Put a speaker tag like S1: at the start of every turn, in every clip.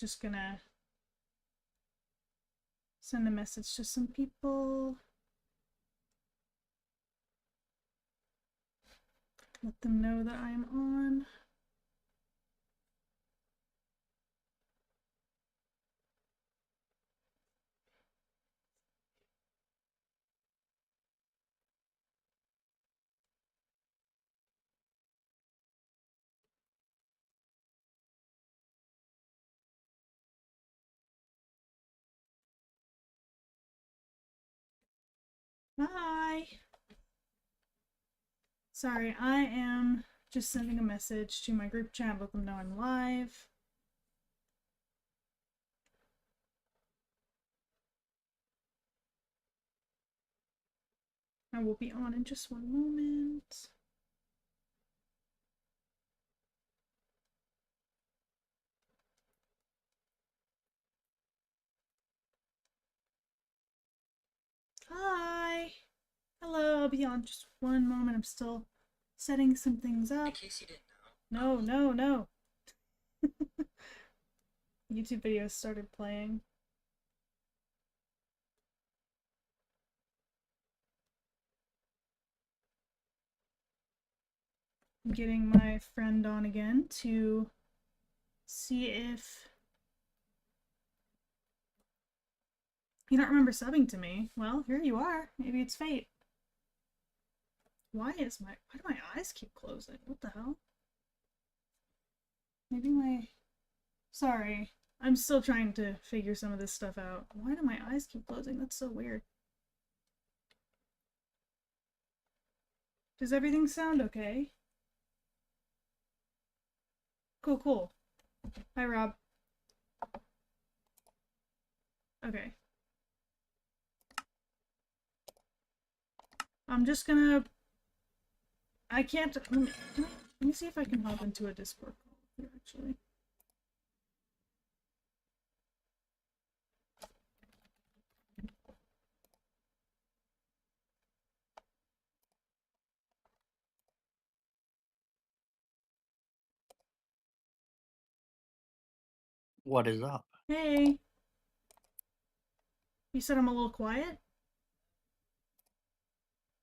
S1: just gonna send a message to some people. Let them know that I'm on. Hi. Sorry, I am just sending a message to my group chat, let them know I'm live. I will be on in just one moment. Hi. Hello, I'll be on just one moment. I'm still setting some things up.
S2: In case you didn't know.
S1: No. YouTube videos started playing. I'm getting my friend on again to see if you don't remember subbing to me. Well, here you are. Maybe it's fate. Why do my eyes keep closing? What the hell? Sorry. I'm still trying to figure some of this stuff out. Why do my eyes keep closing? That's so weird. Does everything sound okay? Cool. Hi, Rob. Okay. I'm just gonna... I can't... Let me see if I can hop into a Discord call here, actually.
S2: What is up?
S1: Hey. You said I'm a little quiet?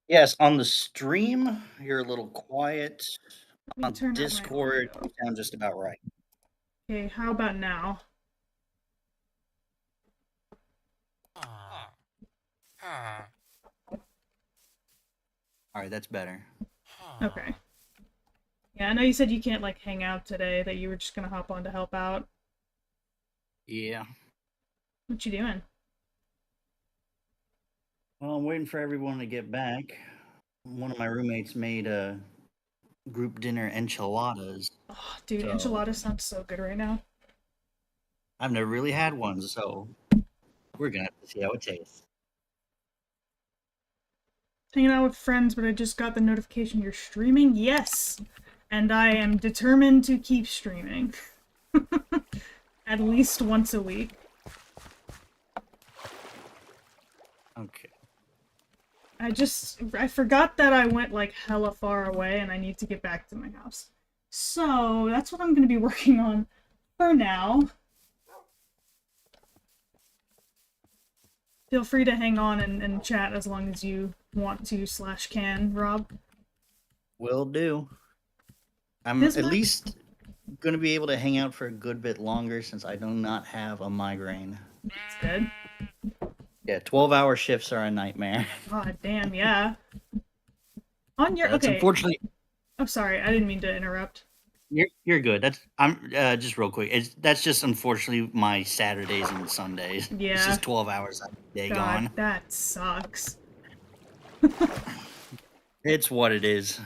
S2: Yes, on the stream, you're a little quiet. On Discord, you sound just about right.
S1: Okay, how about now?
S2: Alright, that's better.
S1: Okay. Yeah, I know you said you can't, like, hang out today, that you were just gonna hop on to help out.
S2: Yeah.
S1: What you doing?
S2: Well, I'm waiting for everyone to get back. One of my roommates made a group dinner enchiladas.
S1: Oh, dude, enchiladas sounds so good right now.
S2: I've never really had one, so we're gonna have to see how it tastes.
S1: Hanging out with friends, but I just got the notification you're streaming? Yes! And I am determined to keep streaming. At least once a week.
S2: Okay.
S1: I forgot that I went, like, hella far away and I need to get back to my house. So, that's what I'm gonna be working on for now. Feel free to hang on and chat as long as you want to / can, Rob.
S2: Will do. I'm at least going to be able to hang out for a good bit longer since I do not have a migraine.
S1: That's good.
S2: Yeah, 12-hour shifts are a nightmare.
S1: God damn, yeah. On your...
S2: That's
S1: okay.
S2: Unfortunately...
S1: I'm sorry, I didn't mean to interrupt.
S2: You're good. I'm just real quick. That's just unfortunately my Saturdays and Sundays.
S1: Yeah.
S2: It's just 12 hours a day gone.
S1: That sucks.
S2: It's what it is.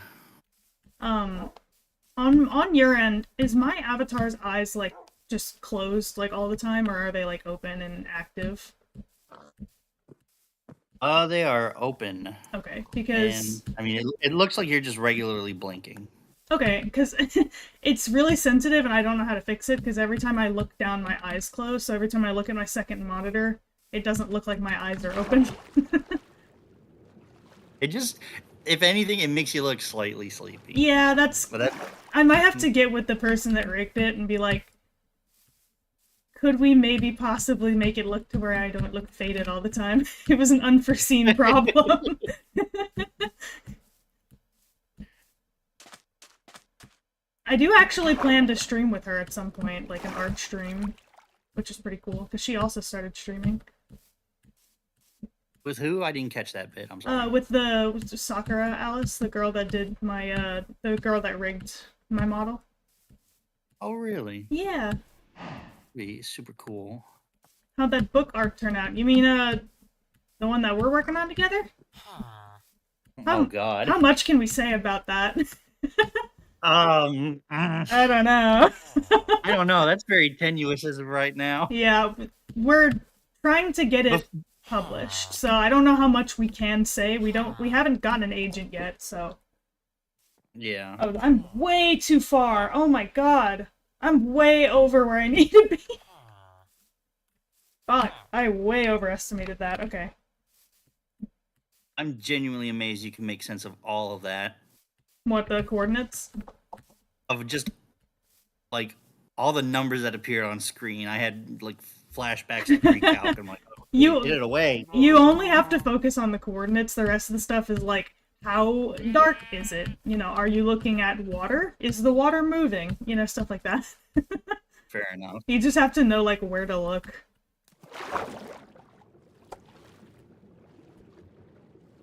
S1: On your end, is my avatar's eyes, like, just closed, like, all the time, or are they, like, open and active?
S2: They are open.
S1: Okay, because...
S2: And, I mean, it looks like you're just regularly blinking.
S1: Okay, because it's really sensitive and I don't know how to fix it, because every time I look down, my eyes close, so every time I look at my second monitor, it doesn't look like my eyes are open.
S2: It just... If anything, it makes you look slightly sleepy.
S1: Yeah, that's... I might have to get with the person that rigged it and be like, could we maybe possibly make it look to where I don't look faded all the time? It was an unforeseen problem. I do actually plan to stream with her at some point, like an art stream, which is pretty cool, because she also started streaming.
S2: With who? I didn't catch that bit. I'm sorry.
S1: With Sakura Alice, the girl that did my, the girl that rigged my model.
S2: Oh, really?
S1: Yeah.
S2: Be super cool.
S1: How'd that book art turn out? You mean, the one that we're working on together?
S2: Oh, God.
S1: How much can we say about that?
S2: I
S1: don't know.
S2: I don't know. That's very tenuous as of right now.
S1: Yeah, we're trying to get it published, so I don't know how much we can say. We haven't gotten an agent yet, so.
S2: Yeah.
S1: Oh, I'm way too far. Oh my god. I'm way over where I need to be. Fuck, I way overestimated that. Okay.
S2: I'm genuinely amazed you can make sense of all of that.
S1: What, the coordinates?
S2: Of just, like, all the numbers that appear on screen. I had, like, flashbacks to pre-calc. I'm like, oh, you did it away.
S1: You only have to focus on the coordinates. The rest of the stuff is, like, how dark is it? You know, are you looking at water? Is the water moving? You know, stuff like that.
S2: Fair enough.
S1: You just have to know, like, where to look.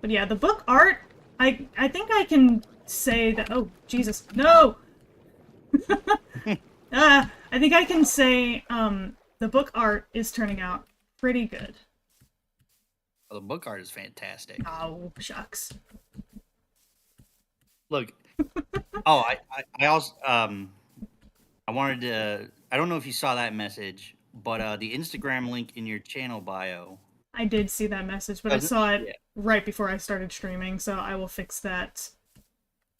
S1: But yeah, the book art, I think I can say that... Oh, Jesus. No! I think I can say the book art is turning out pretty good.
S2: Well, the book art is fantastic.
S1: Oh, shucks.
S2: Look, oh, I also, I wanted to, I don't know if you saw that message, but the Instagram link in your channel bio.
S1: I did see that message, but I saw it right before I started streaming, so I will fix that.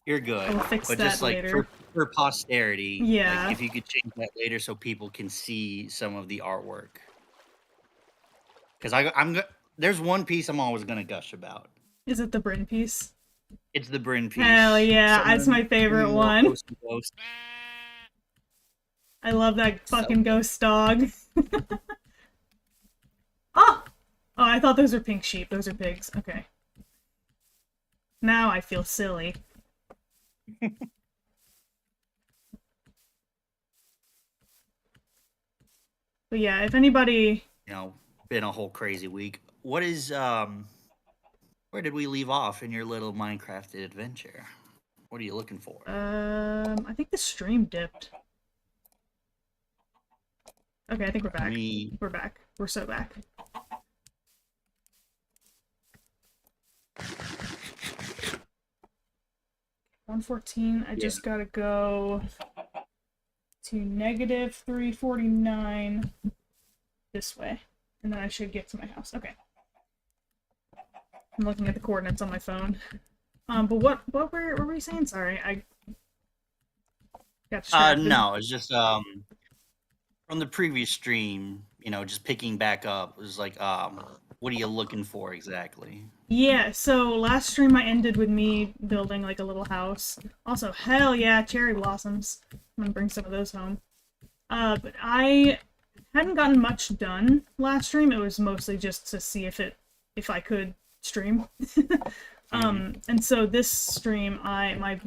S2: You're good.
S1: I will fix
S2: but
S1: that
S2: just like
S1: later.
S2: For posterity,
S1: yeah.
S2: Like, if you could change that later so people can see some of the artwork. Because there's one piece I'm always gonna gush about.
S1: Is it the Bryn piece?
S2: It's the Bryn piece.
S1: Hell yeah, that's my favorite one.
S2: Ghost.
S1: I love that fucking ghost dog. Oh! Oh, I thought those were pink sheep. Those are pigs. Okay. Now I feel silly. But yeah, if anybody...
S2: You know, been a whole crazy week. What is, where did we leave off in your little Minecraft adventure? What are you looking for?
S1: I think the stream dipped. Okay, I think we're back. We're back. We're so back. $114. I just gotta go to -349 this way, and then I should get to my house. Okay. I'm looking at the coordinates on my phone. But what were we saying? Sorry, I got distracted.
S2: No, it's just from the previous stream, you know, just picking back up. It was like, what are you looking for exactly?
S1: Yeah, so last stream I ended with me building like a little house. Also, hell yeah, cherry blossoms. I'm gonna bring some of those home. But I hadn't gotten much done last stream. It was mostly just to see if I could stream. And so this stream, I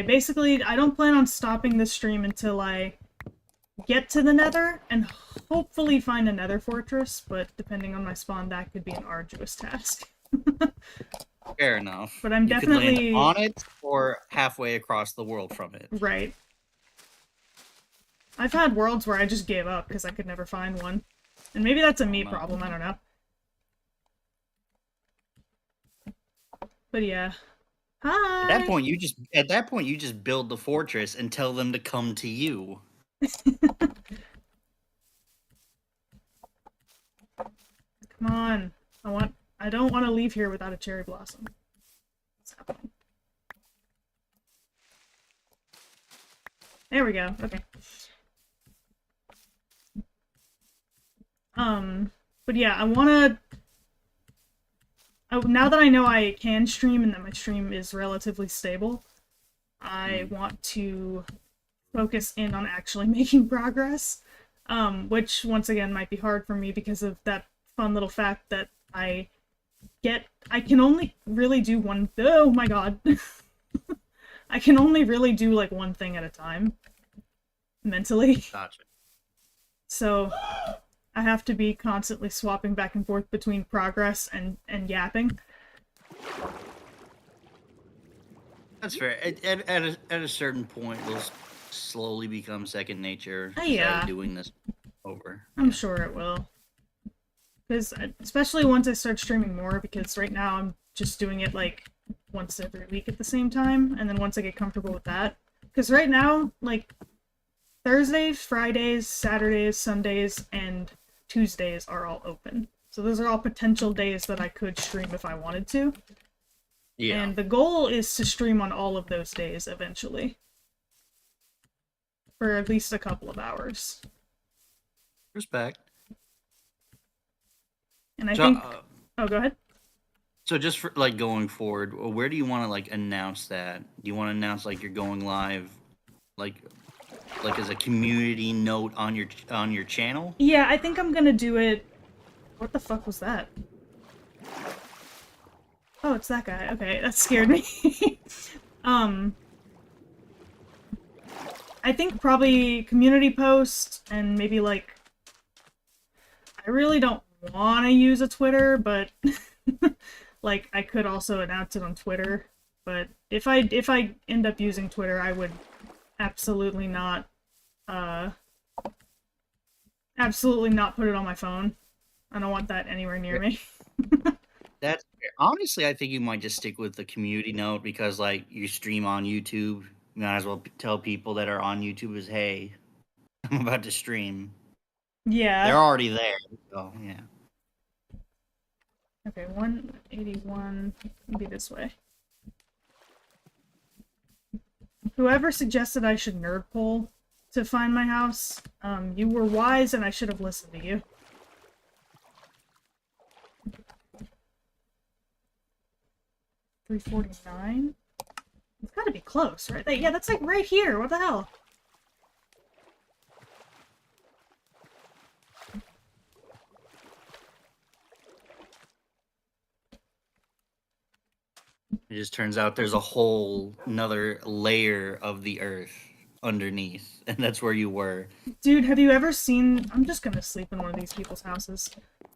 S1: basically, I don't plan on stopping this stream until I get to the nether and hopefully find a nether fortress, but depending on my spawn, that could be an arduous task.
S2: Fair enough.
S1: But I'm definitely...
S2: You could land on it or halfway across the world from it.
S1: Right. I've had worlds where I just gave up because I could never find one. And maybe that's a me problem, I don't know. But yeah. Hi!
S2: At that point you just build the fortress and tell them to come to you.
S1: Come on. I don't want to leave here without a cherry blossom. What's happening? There we go. Okay. But yeah, I want to... now that I know I can stream and that my stream is relatively stable, I want to focus in on actually making progress. which once again might be hard for me because of that fun little fact that I can only really do one. Oh my god. I can only really do like one thing at a time mentally.
S2: Gotcha.
S1: So I have to be constantly swapping back and forth between progress and yapping.
S2: That's fair. At a certain point, it'll slowly become second nature.
S1: Yeah.
S2: Doing this over.
S1: I'm sure it will. Because especially once I start streaming more, because right now I'm just doing it like once every week at the same time, and then once I get comfortable with that. Because right now, like, Thursdays, Fridays, Saturdays, Sundays, and Tuesdays are all open. So those are all potential days that I could stream if I wanted to.
S2: Yeah.
S1: And the goal is to stream on all of those days eventually. For at least a couple of hours.
S2: Respect.
S1: And I think... oh, go ahead.
S2: So just for like going forward, where do you want to like announce that? Do you want to announce like you're going live, like as a community note on your channel?
S1: Yeah, I think I'm gonna do it. What the fuck was that? Oh, it's that guy. Okay, that scared me. I think probably community post and maybe like. I really don't want to use a Twitter, but. Like, I could also announce it on Twitter, but if I end up using Twitter, I would absolutely not put it on my phone. I don't want that anywhere near me.
S2: That's honestly, I think you might just stick with the community note because, like, you stream on YouTube. You might as well tell people that are on YouTube is, hey, I'm about to stream.
S1: Yeah.
S2: They're already there, so yeah.
S1: Okay, 181, maybe this way. Whoever suggested I should nerd poll to find my house, you were wise and I should have listened to you. $349? It's gotta be close, right? Yeah, that's like right here, what the hell?
S2: It just turns out there's a whole another layer of the earth underneath, and that's where you were.
S1: Dude, have you ever seen... I'm just gonna sleep in one of these people's houses.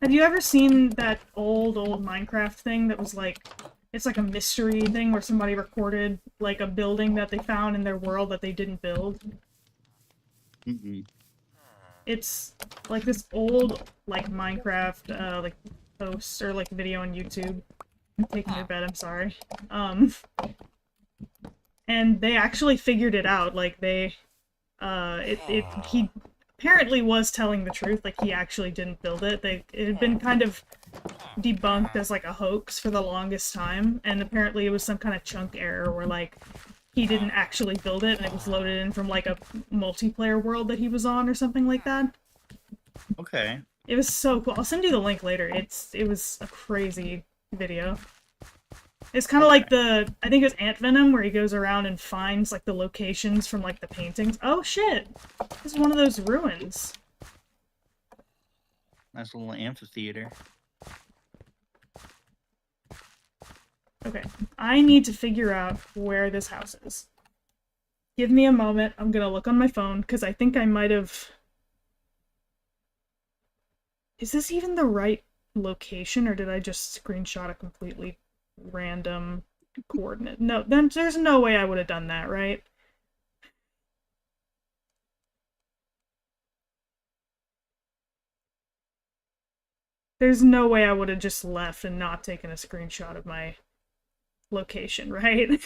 S1: Have you ever seen that old Minecraft thing that was like... It's like a mystery thing where somebody recorded like a building that they found in their world that they didn't build?
S2: Mm-mm.
S1: It's like this old like Minecraft like post or like video on YouTube. I'm taking your bed, I'm sorry. And they actually figured it out. Like they he apparently was telling the truth. Like he actually didn't build it. It had been kind of debunked as like a hoax for the longest time, and apparently it was some kind of chunk error where like he didn't actually build it and it was loaded in from like a multiplayer world that he was on or something like that.
S2: Okay.
S1: It was so cool. I'll send you the link later. It was a crazy video. It's kind of like I think it's Ant Venom, where he goes around and finds like the locations from like the paintings. Oh shit! This is one of those ruins.
S2: Nice little amphitheater.
S1: Okay, I need to figure out where this house is. Give me a moment. I'm gonna look on my phone because I think I might have. Is this even the right location, or did I just screenshot a completely random coordinate? No, then there's no way I would have done that, right? There's no way I would have just left and not taken a screenshot of my location, right?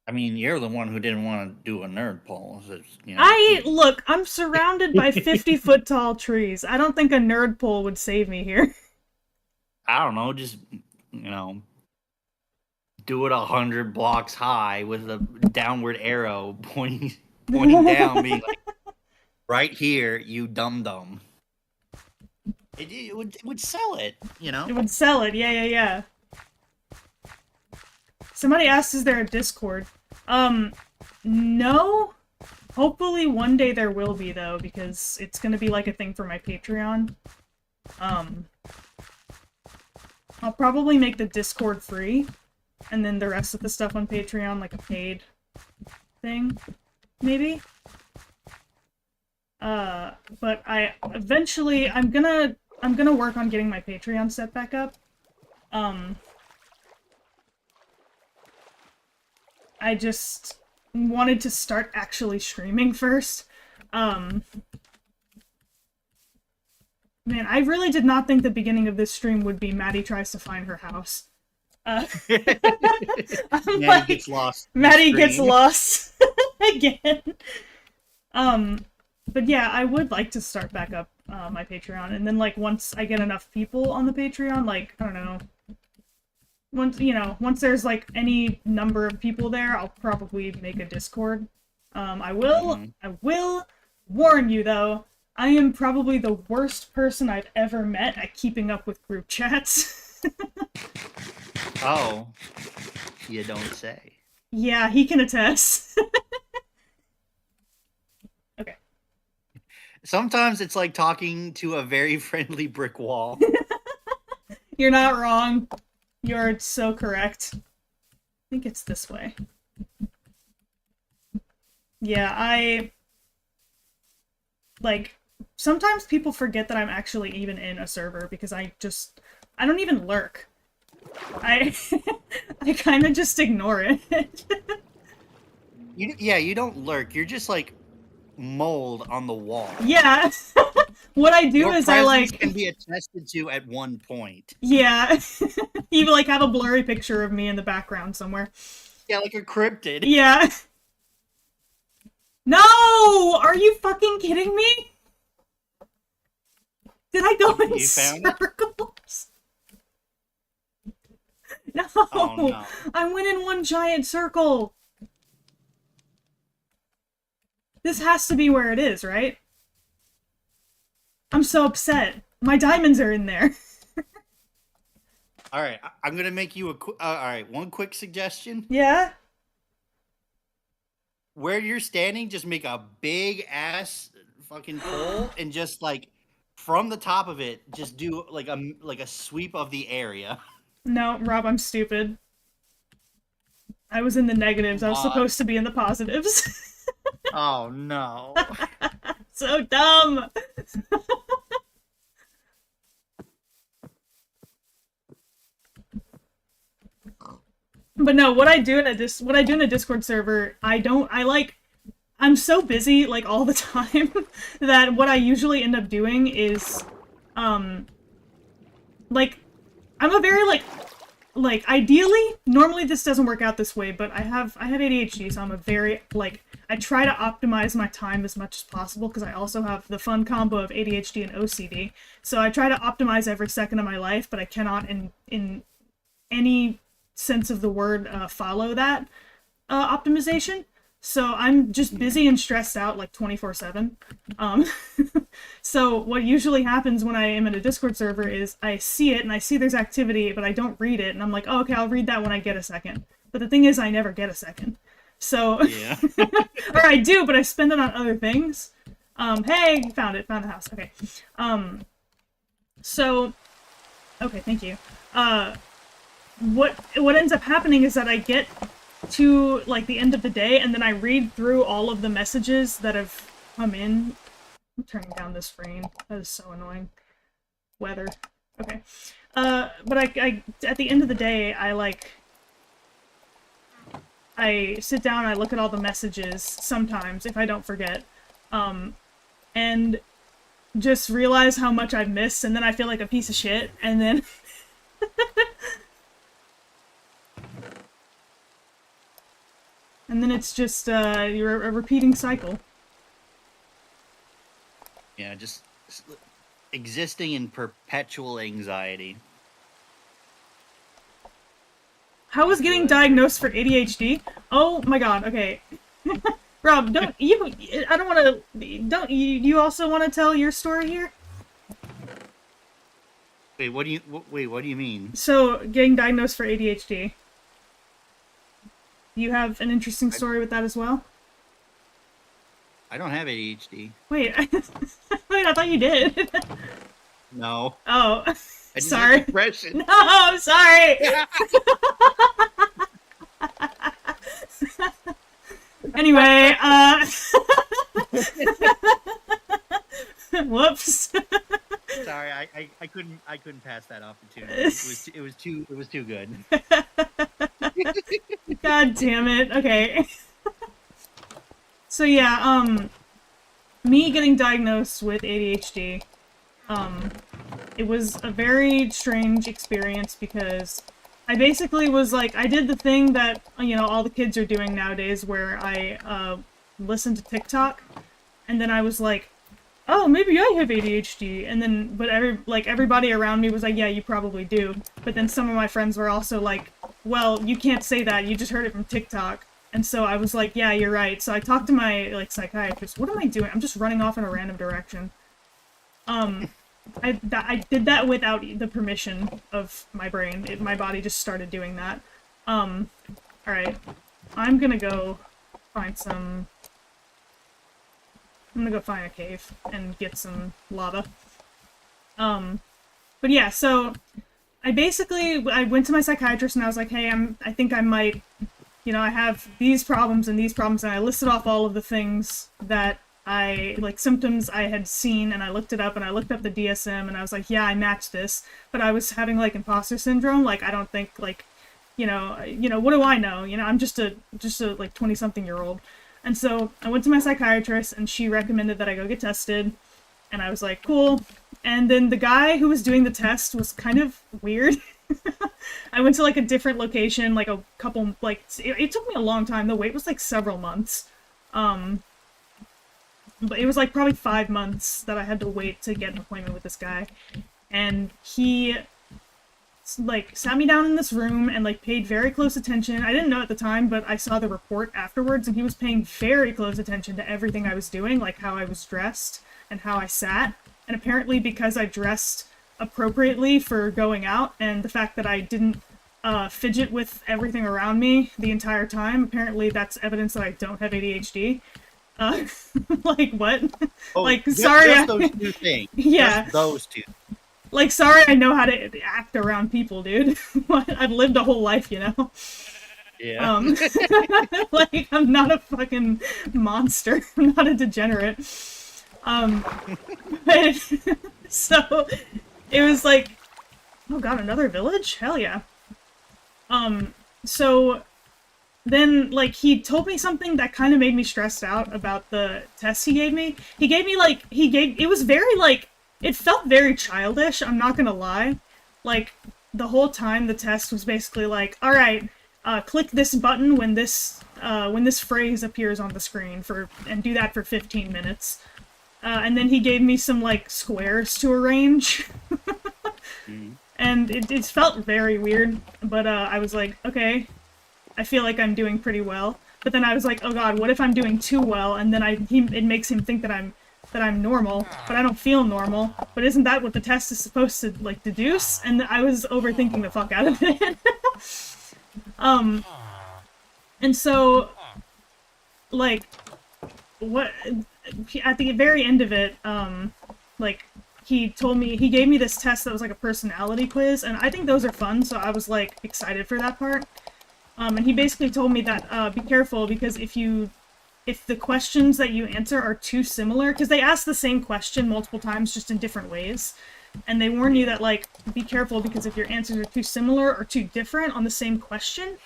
S2: I mean, you're the one who didn't want to do a nerd poll. So, you know.
S1: Look, I'm surrounded by 50-foot tall trees. I don't think a nerd poll would save me here.
S2: I don't know, just, you know, do it 100 blocks high with a downward arrow pointing down, being like, right here, you dum-dum. It would sell it, you know?
S1: It would sell it, yeah. Somebody asked, is there a Discord? No, Hopefully one day there will be, though, because it's gonna be like a thing for my Patreon. Um, I'll probably make the Discord free, and then the rest of the stuff on Patreon like a paid thing, maybe? But eventually, I'm gonna work on getting my Patreon set back up. I just wanted to start actually streaming first. Man, I really did not think the beginning of this stream would be Maddie tries to find her house. I'm
S2: Maddie
S1: like,
S2: gets lost.
S1: Maddie gets lost again. But yeah, I would like to start back up my Patreon, and then like once I get enough people on the Patreon, like I don't know, once there's like any number of people there, I'll probably make a Discord. I will warn you though, I am probably the worst person I've ever met at keeping up with group chats.
S2: Oh, you don't say.
S1: Yeah, he can attest. Okay.
S2: Sometimes it's like talking to a very friendly brick wall.
S1: You're not wrong. You're so correct. I think it's this way. Yeah, like, sometimes people forget that I'm actually even in a server because I don't even lurk. I kind of just ignore it.
S2: You don't lurk. You're just like mold on the wall.
S1: Yeah. What I do
S2: Your
S1: is I like
S2: can be attested to at one point.
S1: Yeah. You like have a blurry picture of me in the background somewhere.
S2: Yeah, like a cryptid.
S1: Yeah. No! Are you fucking kidding me? Did I go in circles? No.
S2: Oh, no.
S1: I went in one giant circle. This has to be where it is, right? I'm so upset. My diamonds are in there.
S2: All right, I'm gonna make you all right, one quick suggestion.
S1: Yeah?
S2: Where you're standing, just make a big ass fucking pole and just like from the top of it, just do like a sweep of the area.
S1: No, Rob, I'm stupid. I was in the negatives. I was supposed to be in the positives.
S2: Oh no.
S1: So dumb. But no, what I do in a Discord server, I'm so busy like all the time that what I usually end up doing is like I'm a very like ideally, normally this doesn't work out this way, but I have ADHD, so I'm a very like I try to optimize my time as much as possible because I also have the fun combo of ADHD and OCD. So I try to optimize every second of my life, but I cannot in any sense of the word follow that optimization. So I'm just busy and stressed out like 24/7. So what usually happens when I am in a Discord server is I see it and I see there's activity, but I don't read it, and I'm like, oh, okay, I'll read that when I get a second. But the thing is, I never get a second. So
S2: Yeah.
S1: or I do, but I spend it on other things. Hey, found the house. Okay. So okay, thank you. What ends up happening is that I get to like the end of the day and then I read through all of the messages that have come in. I'm turning down this screen. That is so annoying. Weather. Okay. But I at the end of the day I sit down and I look at all the messages sometimes if I don't forget. And just realize how much I've missed, and then I feel like a piece of shit, and then and then it's just you're a repeating cycle.
S2: Yeah, just existing in perpetual anxiety.
S1: How was getting diagnosed for ADHD? Oh my god, okay. Rob, don't you also want to tell your story here?
S2: Wait, what do you mean?
S1: So, getting diagnosed for ADHD. You have an interesting story with that as well?
S2: I don't have ADHD.
S1: Wait, wait, I thought you did.
S2: No.
S1: Oh,
S2: I just
S1: sorry.
S2: have depression.
S1: No, I'm sorry. Anyway, whoops.
S2: Sorry, I couldn't pass that opportunity. It was too good.
S1: God damn it. Okay. So yeah, me getting diagnosed with ADHD, it was a very strange experience because I basically was like, I did the thing that, you know, all the kids are doing nowadays where I, listened to TikTok, and then I was like, oh, maybe I have ADHD, and then, but everybody around me was like, yeah, you probably do, but then some of my friends were also like, well, you can't say that, you just heard it from TikTok, and so I was like, yeah, you're right, so I talked to my, like, psychiatrist. What am I doing? I'm just running off in a random direction. I did that without the permission of my brain. My body just started doing that. Alright. I'm gonna go find some... I'm gonna go find a cave and get some lava. But yeah, so... I went to my psychiatrist and I was like, hey, I think I might... You know, I have these problems, and I listed off all of the things that symptoms I had seen, and I looked it up, and I looked up the DSM, and I was like, yeah, I matched this, but I was having, like, imposter syndrome, like, I don't think, like, you know, what do I know? You know, I'm just a like, 20-something-year-old. And so, I went to my psychiatrist, and she recommended that I go get tested, and I was like, cool. And then the guy who was doing the test was kind of weird. I went to, like, a different location, like, a couple, like, it took me a long time, the wait was, like, several months. But it was like probably 5 months that I had to wait to get an appointment with this guy. And he, like, sat me down in this room and, like, paid very close attention. I didn't know at the time, but I saw the report afterwards, and he was paying very close attention to everything I was doing, like how I was dressed and how I sat. And apparently because I dressed appropriately for going out, and the fact that I didn't fidget with everything around me the entire time, apparently that's evidence that I don't have ADHD. Like, what?
S2: Oh,
S1: like, sorry.
S2: Just those two things.
S1: Yeah.
S2: Just those two.
S1: Like, sorry I know how to act around people, dude. I've lived a whole life, you know?
S2: Yeah.
S1: Like, I'm not a fucking monster. I'm not a degenerate. But, so, it was like, oh god, another village? Hell yeah. So... Then, like, he told me something that kind of made me stressed out about the test he gave me. It was very, like, it felt very childish, I'm not gonna lie. Like, the whole time the test was basically like, alright, click this button when this phrase appears on the screen and do that for 15 minutes. And then he gave me some, like, squares to arrange. And it felt very weird, but, I was like, okay, I feel like I'm doing pretty well. But then I was like, oh god, what if I'm doing too well, and then it makes him think that I'm normal, but I don't feel normal. But isn't that what the test is supposed to, like, deduce? And I was overthinking the fuck out of it. And so, like, at the very end of it, like, he gave me this test that was like a personality quiz, and I think those are fun, so I was, like, excited for that part. And he basically told me that, be careful, because if the questions that you answer are too similar, because they ask the same question multiple times, just in different ways, and they warn you that, like, be careful, because if your answers are too similar or too different on the same question,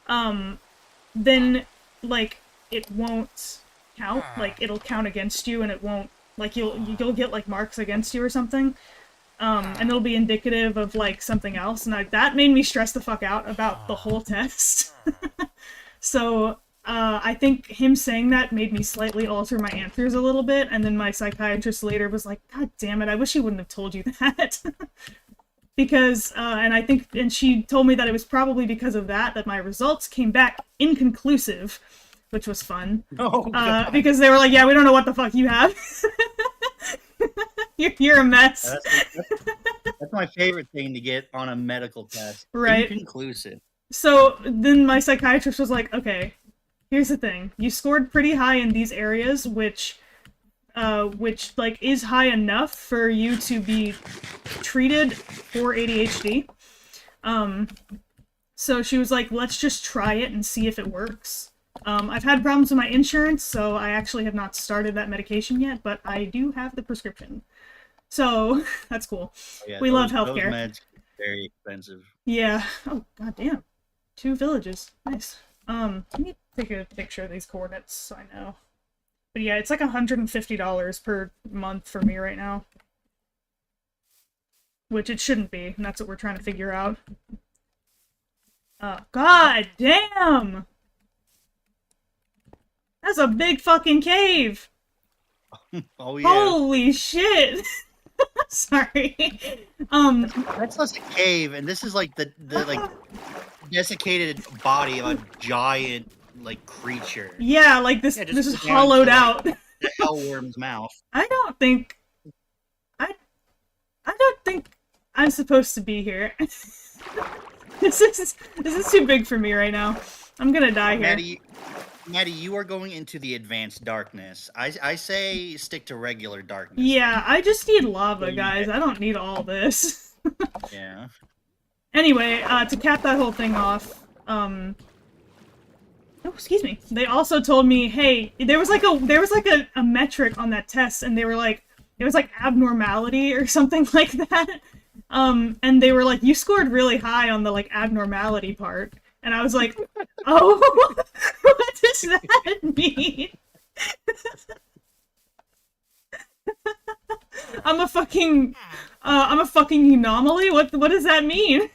S1: then, like, it won't count, like, it'll count against you, and it won't, like, you'll get, like, marks against you or something. And it'll be indicative of, like, something else, and that made me stress the fuck out about the whole test. So, I think him saying that made me slightly alter my answers a little bit, and then my psychiatrist later was like, god damn it, I wish he wouldn't have told you that. Because, and she told me that it was probably because of that my results came back inconclusive, which was fun.
S2: Oh,
S1: because they were like, yeah, we don't know what the fuck you have. You're a mess.
S2: That's my favorite thing to get on a medical test.
S1: Right.
S2: Inconclusive.
S1: So then my psychiatrist was like, okay, here's the thing. You scored pretty high in these areas, which like is high enough for you to be treated for ADHD. So she was like, let's just try it and see if it works. I've had problems with my insurance, so I actually have not started that medication yet, but I do have the prescription. So that's cool.
S2: Yeah,
S1: we love healthcare.
S2: Those meds are very expensive.
S1: Yeah. Oh, goddamn. 2 villages. Nice. Let me take a picture of these coordinates so I know. But yeah, it's like $150 per month for me right now. Which it shouldn't be, and that's what we're trying to figure out. God damn! That's a big fucking cave!
S2: Oh yeah.
S1: Holy shit! Sorry.
S2: That's just a cave, and this is like the like desiccated body of a giant like creature.
S1: Yeah, like this.
S2: Yeah,
S1: this is
S2: just down
S1: hollowed
S2: to,
S1: out.
S2: The hellworm's mouth.
S1: I don't think I'm supposed to be here. This is too big for me right now. I'm gonna die here.
S2: Maddie, you are going into the advanced darkness. I say stick to regular darkness.
S1: Yeah, I just need lava, guys. I don't need all this.
S2: Yeah.
S1: Anyway, to cap that whole thing off, oh, excuse me. They also told me, hey, there was like a metric on that test, and they were like, it was like abnormality or something like that. And they were like, you scored really high on the like abnormality part. And I was like, oh, what does that mean? I'm a fucking anomaly? What does that mean?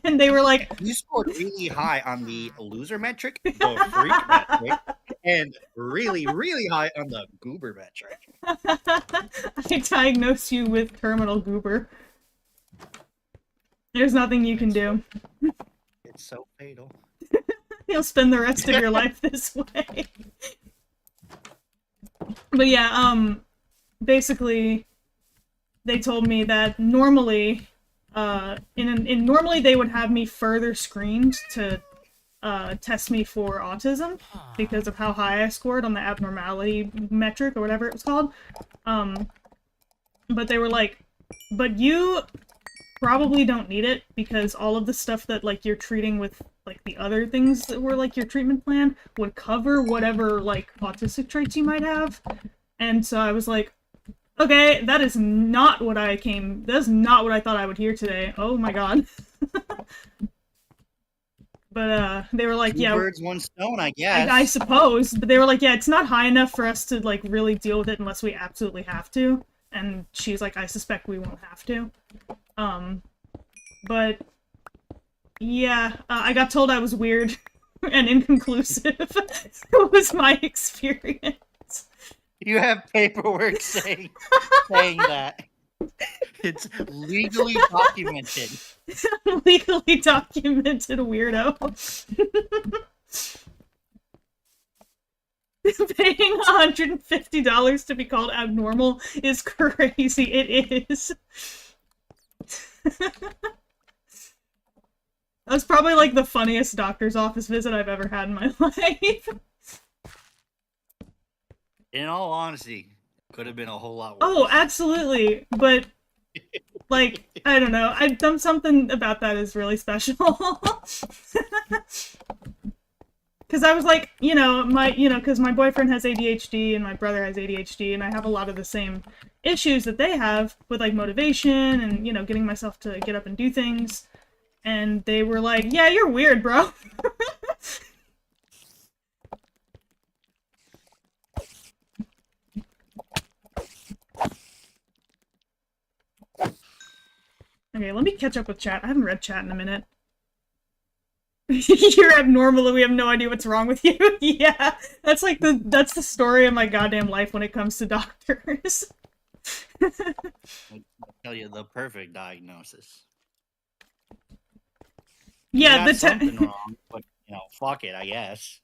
S1: And they were like,
S2: you scored really high on the loser metric, the freak metric, and really, really high on the goober metric.
S1: I diagnose you with terminal goober. There's nothing you can do.
S2: It's so fatal.
S1: You'll spend the rest of your life this way. But yeah, basically, they told me that normally, normally they would have me further screened to test me for autism because of how high I scored on the abnormality metric or whatever it was called. But they were like, but you probably don't need it because all of the stuff that like you're treating with like the other things that were like your treatment plan would cover whatever like autistic traits you might have. And so I was like, okay, that is not what I thought I would hear today. Oh my god. But they were like, yeah,
S2: 2 birds, 1 stone, I guess.
S1: I suppose. But they were like, yeah, it's not high enough for us to like really deal with it unless we absolutely have to. And she's like, I suspect we won't have to. But yeah, I got told I was weird and inconclusive. It was my experience.
S2: You have paperwork saying that. It's legally documented.
S1: Legally documented weirdo. Paying $150 to be called abnormal is crazy. It is. That was probably like the funniest doctor's office visit I've ever had in my life.
S2: In all honesty, could have been a whole lot worse.
S1: Oh, absolutely. But like, I don't know. I've done something about that is really special. Because I was like, because my boyfriend has ADHD and my brother has ADHD, and I have a lot of the same issues that they have with like motivation and, getting myself to get up and do things. And they were like, yeah, you're weird, bro. Okay, let me catch up with chat. I haven't read chat in a minute. You're abnormal and we have no idea what's wrong with you. Yeah, that's the story of my goddamn life when it comes to doctors.
S2: I'll tell you the perfect diagnosis.
S1: Yeah,
S2: the something wrong, but fuck it, I guess.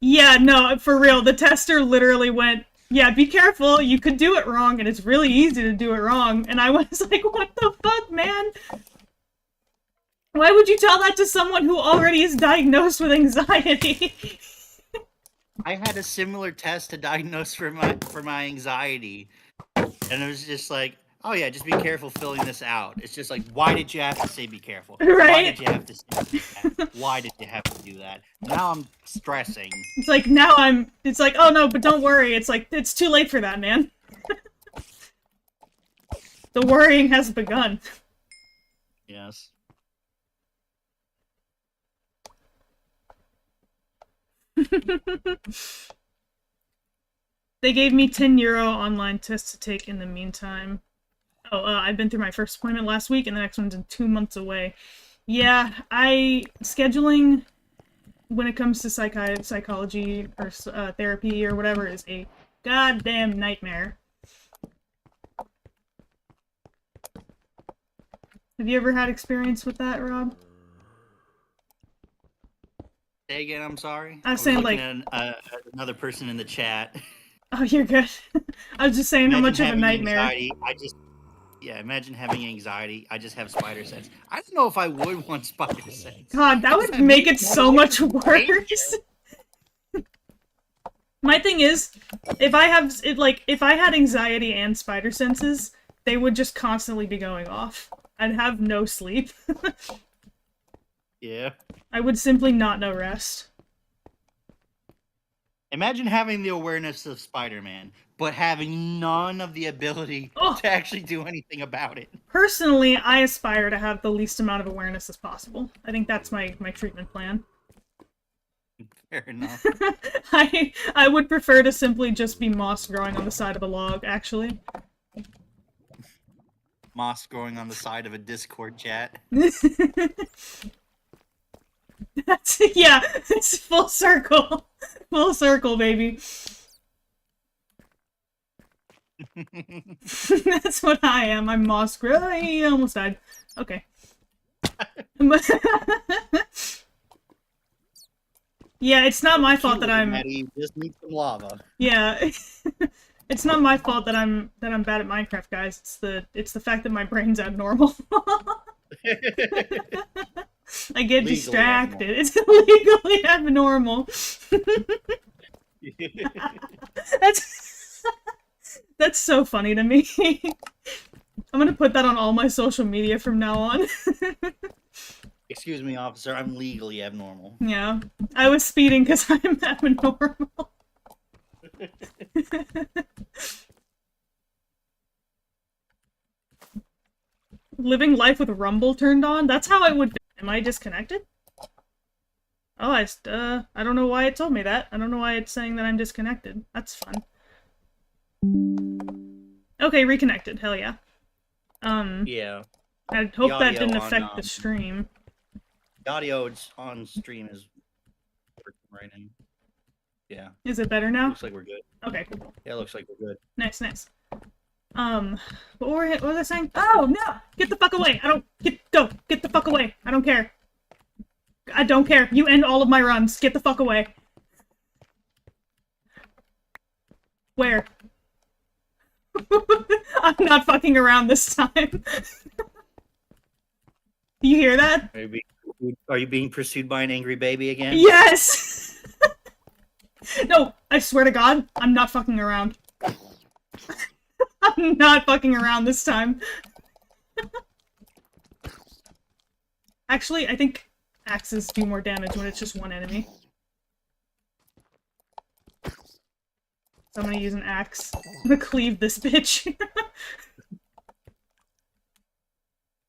S1: Yeah, no, for real. The tester literally went, yeah, be careful, you could do it wrong, and it's really easy to do it wrong. And I was like, what the fuck, man? Why would you tell that to someone who already is diagnosed with anxiety?
S2: I had a similar test to diagnose for my anxiety, and it was just like, oh yeah, just be careful filling this out. It's just like, why did you have to say be careful? Why
S1: Right?
S2: did you have to say that? Why did you have to do that? Now I'm stressing.
S1: It's like, now it's like, oh no, but don't worry. It's like, it's too late for that, man. The worrying has begun.
S2: Yes.
S1: They gave me €10 online tests to take in the meantime. Oh, I've been through my first appointment last week, and the next one's in 2 months away. Yeah, scheduling when it comes to psychology or therapy or whatever is a goddamn nightmare. Have you ever had experience with that, Rob?
S2: Say again, I'm sorry.
S1: I was saying, like,
S2: at another person in the chat.
S1: Oh, you're good. I was just saying how much of a nightmare.
S2: Anxiety, imagine having anxiety. I just have spider sense. I don't know if I would want spider sense.
S1: God, that would make it so much worse. My thing is, if I had anxiety and spider senses, they would just constantly be going off. I'd have no sleep.
S2: Yeah.
S1: I would simply not know rest.
S2: Imagine having the awareness of Spider-Man, but having none of the ability to actually do anything about it.
S1: Personally, I aspire to have the least amount of awareness as possible. I think that's my treatment plan.
S2: Fair enough.
S1: I would prefer to simply just be moss growing on the side of a log, actually.
S2: Moss growing on the side of a Discord chat.
S1: Yeah, it's full circle. Full circle, baby. That's what I am. I'm moss grow. He almost died. Okay. Yeah, it's not my fault that I'm.
S2: Maddie, just need some lava.
S1: Yeah, it's not my fault that I'm bad at Minecraft, guys. It's the fact that my brain's abnormal. I get distracted. It's legally abnormal. That's so funny to me. I'm gonna put that on all my social media from now on.
S2: Excuse me, officer. I'm legally abnormal.
S1: Yeah, I was speeding because I'm abnormal. Living life with Rumble turned on? That's how I would. Am I disconnected? Oh, I don't know why it told me that. I don't know why it's saying that I'm disconnected. That's fun. Okay, reconnected. Hell yeah.
S2: Yeah.
S1: I hope that didn't affect the stream.
S2: The audio on stream is working right now. Yeah.
S1: Is it better now?
S2: Looks like we're good.
S1: Okay, cool.
S2: Yeah, looks like we're good.
S1: Nice, nice. What was I saying? Oh, no! Get the fuck away! Go! Get the fuck away! I don't care. I don't care. You end all of my runs. Get the fuck away. Where? I'm not fucking around this time. You hear that?
S2: Are you being pursued by an angry baby again?
S1: Yes! No, I swear to God, I'm not fucking around. I'm not fucking around this time. Actually, I think axes do more damage when it's just one enemy. So I'm gonna use an axe. I'm gonna cleave this bitch.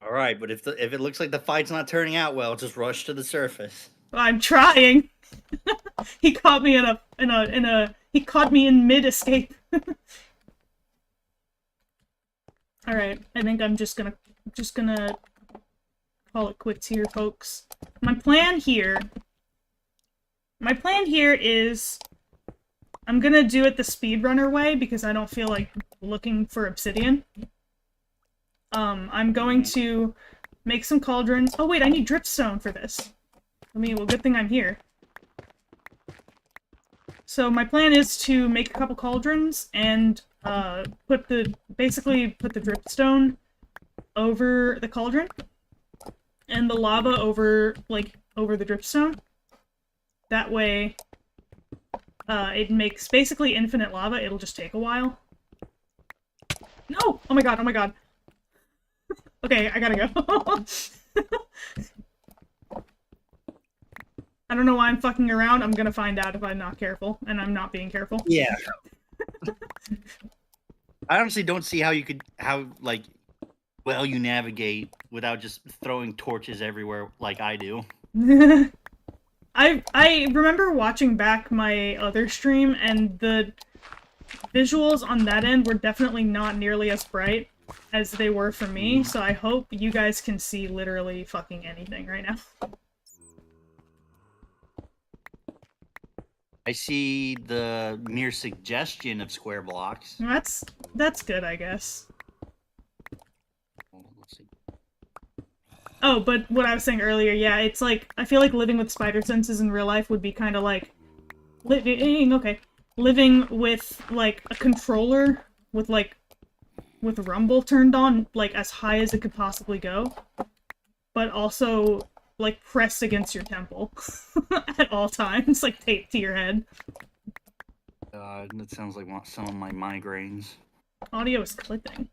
S2: Alright, but if it looks like the fight's not turning out well, just rush to the surface.
S1: I'm trying. He caught me he caught me in mid-escape. Alright, I think I'm just gonna call it quits here, folks. My plan here is I'm gonna do it the speedrunner way because I don't feel like looking for obsidian. I'm going to make some cauldrons. Oh wait, I need dripstone for this. Well, good thing I'm here. So my plan is to make a couple cauldrons and basically put the dripstone over the cauldron and the lava over the dripstone. That way it makes basically infinite lava. It'll just take a while. No! Oh my god, oh my god. Okay, I gotta go. I don't know why I'm fucking around. I'm gonna find out if I'm not careful, and I'm not being careful.
S2: Yeah. I honestly don't see how well you navigate without just throwing torches everywhere like I do.
S1: I remember watching back my other stream, and the visuals on that end were definitely not nearly as bright as they were for me, so I hope you guys can see literally fucking anything right now.
S2: I see the mere suggestion of square blocks.
S1: That's good, I guess.
S2: Let's see.
S1: Oh, but what I was saying earlier, yeah, it's like, I feel like living with spider senses in real life would be kind of like living with, like, a controller with, like, with Rumble turned on, like, as high as it could possibly go, but also, like, pressed against your temple at all times, like, taped to your head.
S2: That sounds like some of my migraines.
S1: Audio is clipping.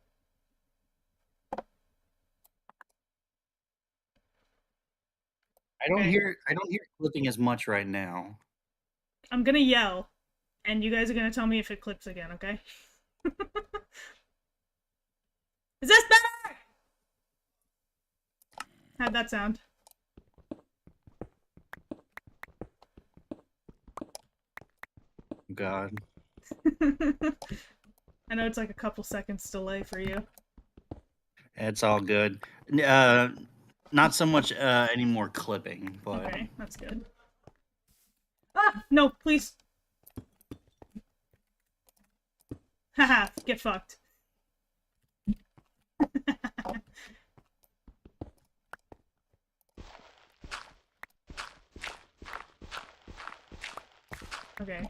S2: I don't hear clipping as much right now.
S1: I'm gonna yell, and you guys are gonna tell me if it clips again, okay? Is this better? How'd that sound?
S2: God.
S1: I know it's like a couple seconds delay for you.
S2: It's all good. Not so much any more clipping, but
S1: Okay, that's good. Ah! No, please! Haha, get fucked. Okay.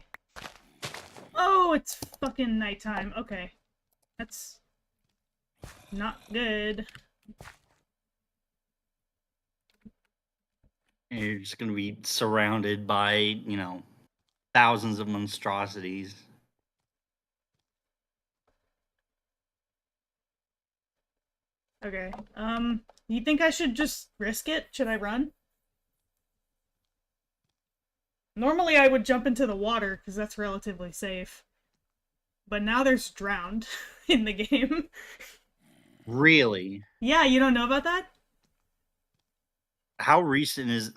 S1: Oh, it's fucking nighttime. Okay. That's not good.
S2: you're just gonna be surrounded by, thousands of monstrosities.
S1: Okay. You think I should just risk it? Should I run? Normally I would jump into the water, because that's relatively safe. But now there's drowned in the game.
S2: Really?
S1: Yeah, you don't know about that?
S2: How recent is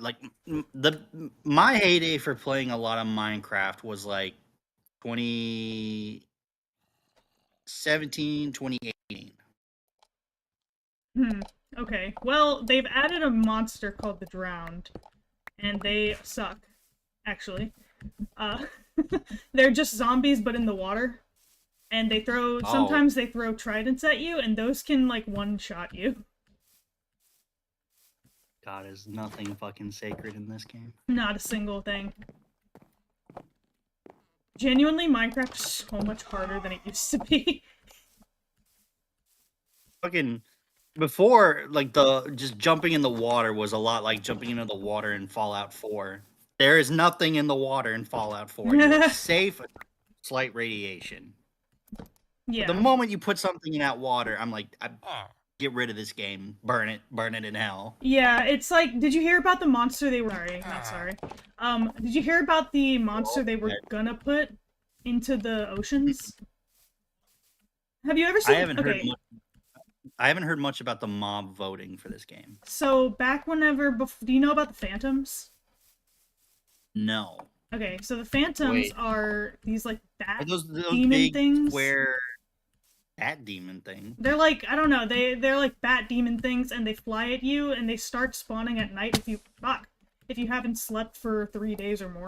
S2: my heyday for playing a lot of Minecraft was like 2017, 2018.
S1: Okay. Well, they've added a monster called the Drowned, and they suck, actually. They're just zombies, but in the water. And they throw, sometimes they throw tridents at you, and those can, like, one-shot you.
S2: God, is nothing fucking sacred in this game.
S1: Not a single thing. Genuinely, Minecraft is so much harder than it used to be.
S2: Fucking before, like, just jumping in the water was a lot like jumping into the water in Fallout 4. There is nothing in the water in Fallout 4. You're safe, slight radiation.
S1: Yeah.
S2: The moment you put something in that water, I'm like, get rid of this game. Burn it in hell.
S1: Yeah, it's like, did you hear about the monster they were... Sorry. Did you hear about the monster they were gonna put into the oceans? Have you ever seen...
S2: I haven't heard much about the mob voting for this game.
S1: So, back whenever... Do you know about the Phantoms?
S2: No.
S1: Okay, so the Phantoms are these, like, bat
S2: are those
S1: demon
S2: big
S1: things.
S2: Square bat demon thing?
S1: They're like, I don't know, they're like bat demon things, and they fly at you, and they start spawning at night if you... if you haven't slept for 3 days or more.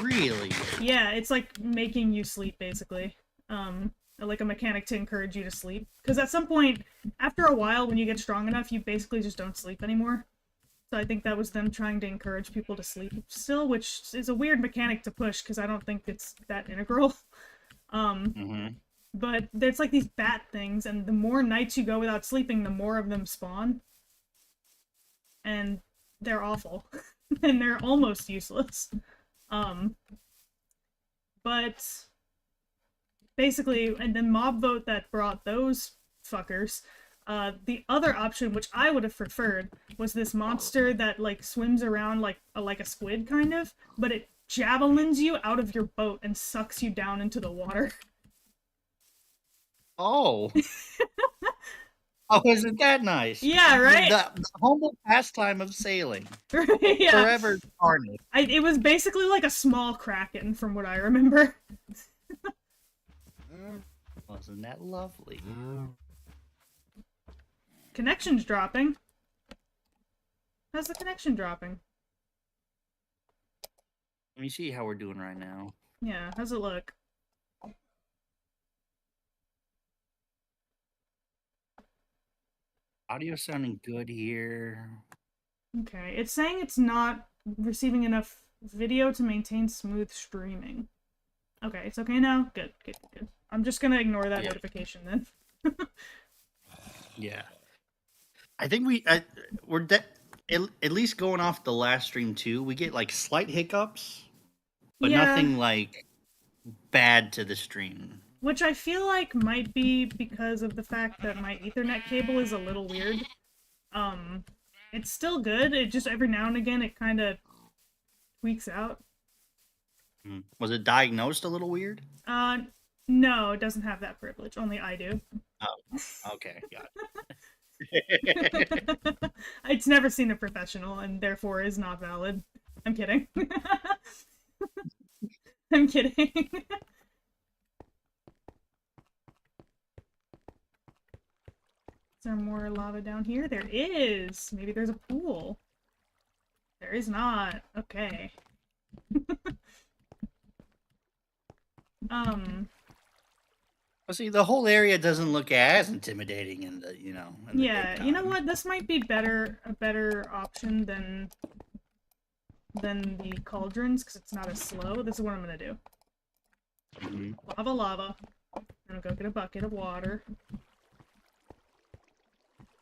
S2: Really?
S1: Yeah, it's like making you sleep, basically. Like a mechanic to encourage you to sleep. Because at some point, after a while, when you get strong enough, you basically just don't sleep anymore. So I think that was them trying to encourage people to sleep still, which is a weird mechanic to push, because I don't think it's that integral. But there's like these bat things, and the more nights you go without sleeping, the more of them spawn. And they're awful. And they're almost useless. Um, but basically, and then mob vote that brought those fuckers. The other option, which I would have preferred, was this monster that like swims around like a squid kind of, but it javelins you out of your boat and sucks you down into the water.
S2: Oh. Oh, isn't that nice?
S1: Yeah, right.
S2: The humble pastime of sailing.
S1: Yeah.
S2: Forever tarnished.
S1: It was basically like a small kraken, from what I remember.
S2: Wasn't that lovely?
S1: Connection's dropping. How's the connection dropping?
S2: Let me see how we're doing right now.
S1: Yeah, how's it look?
S2: Audio sounding good here.
S1: Okay, it's saying it's not receiving enough video to maintain smooth streaming. Okay, it's okay now? Good, good, good. I'm just gonna ignore that notification then.
S2: Yeah. I think we're at least going off the last stream too. We get like slight hiccups, but nothing like bad to the stream.
S1: Which I feel like might be because of the fact that my Ethernet cable is a little weird. It's still good, it just every now and again it kind of tweaks out.
S2: Was it diagnosed a little weird?
S1: No, it doesn't have that privilege. Only I do.
S2: Oh, okay, got
S1: it. It's never seen a professional and therefore is not valid. I'm kidding. I'm kidding. Is there more lava down here? There is! Maybe there's a pool. There is not. Okay.
S2: Well, see, the whole area doesn't look as intimidating in the, you know. In the
S1: yeah, you know what? This might be a better option than the cauldrons, because it's not as slow. This is what I'm gonna do. Lava, lava. I'm gonna go get a bucket of water.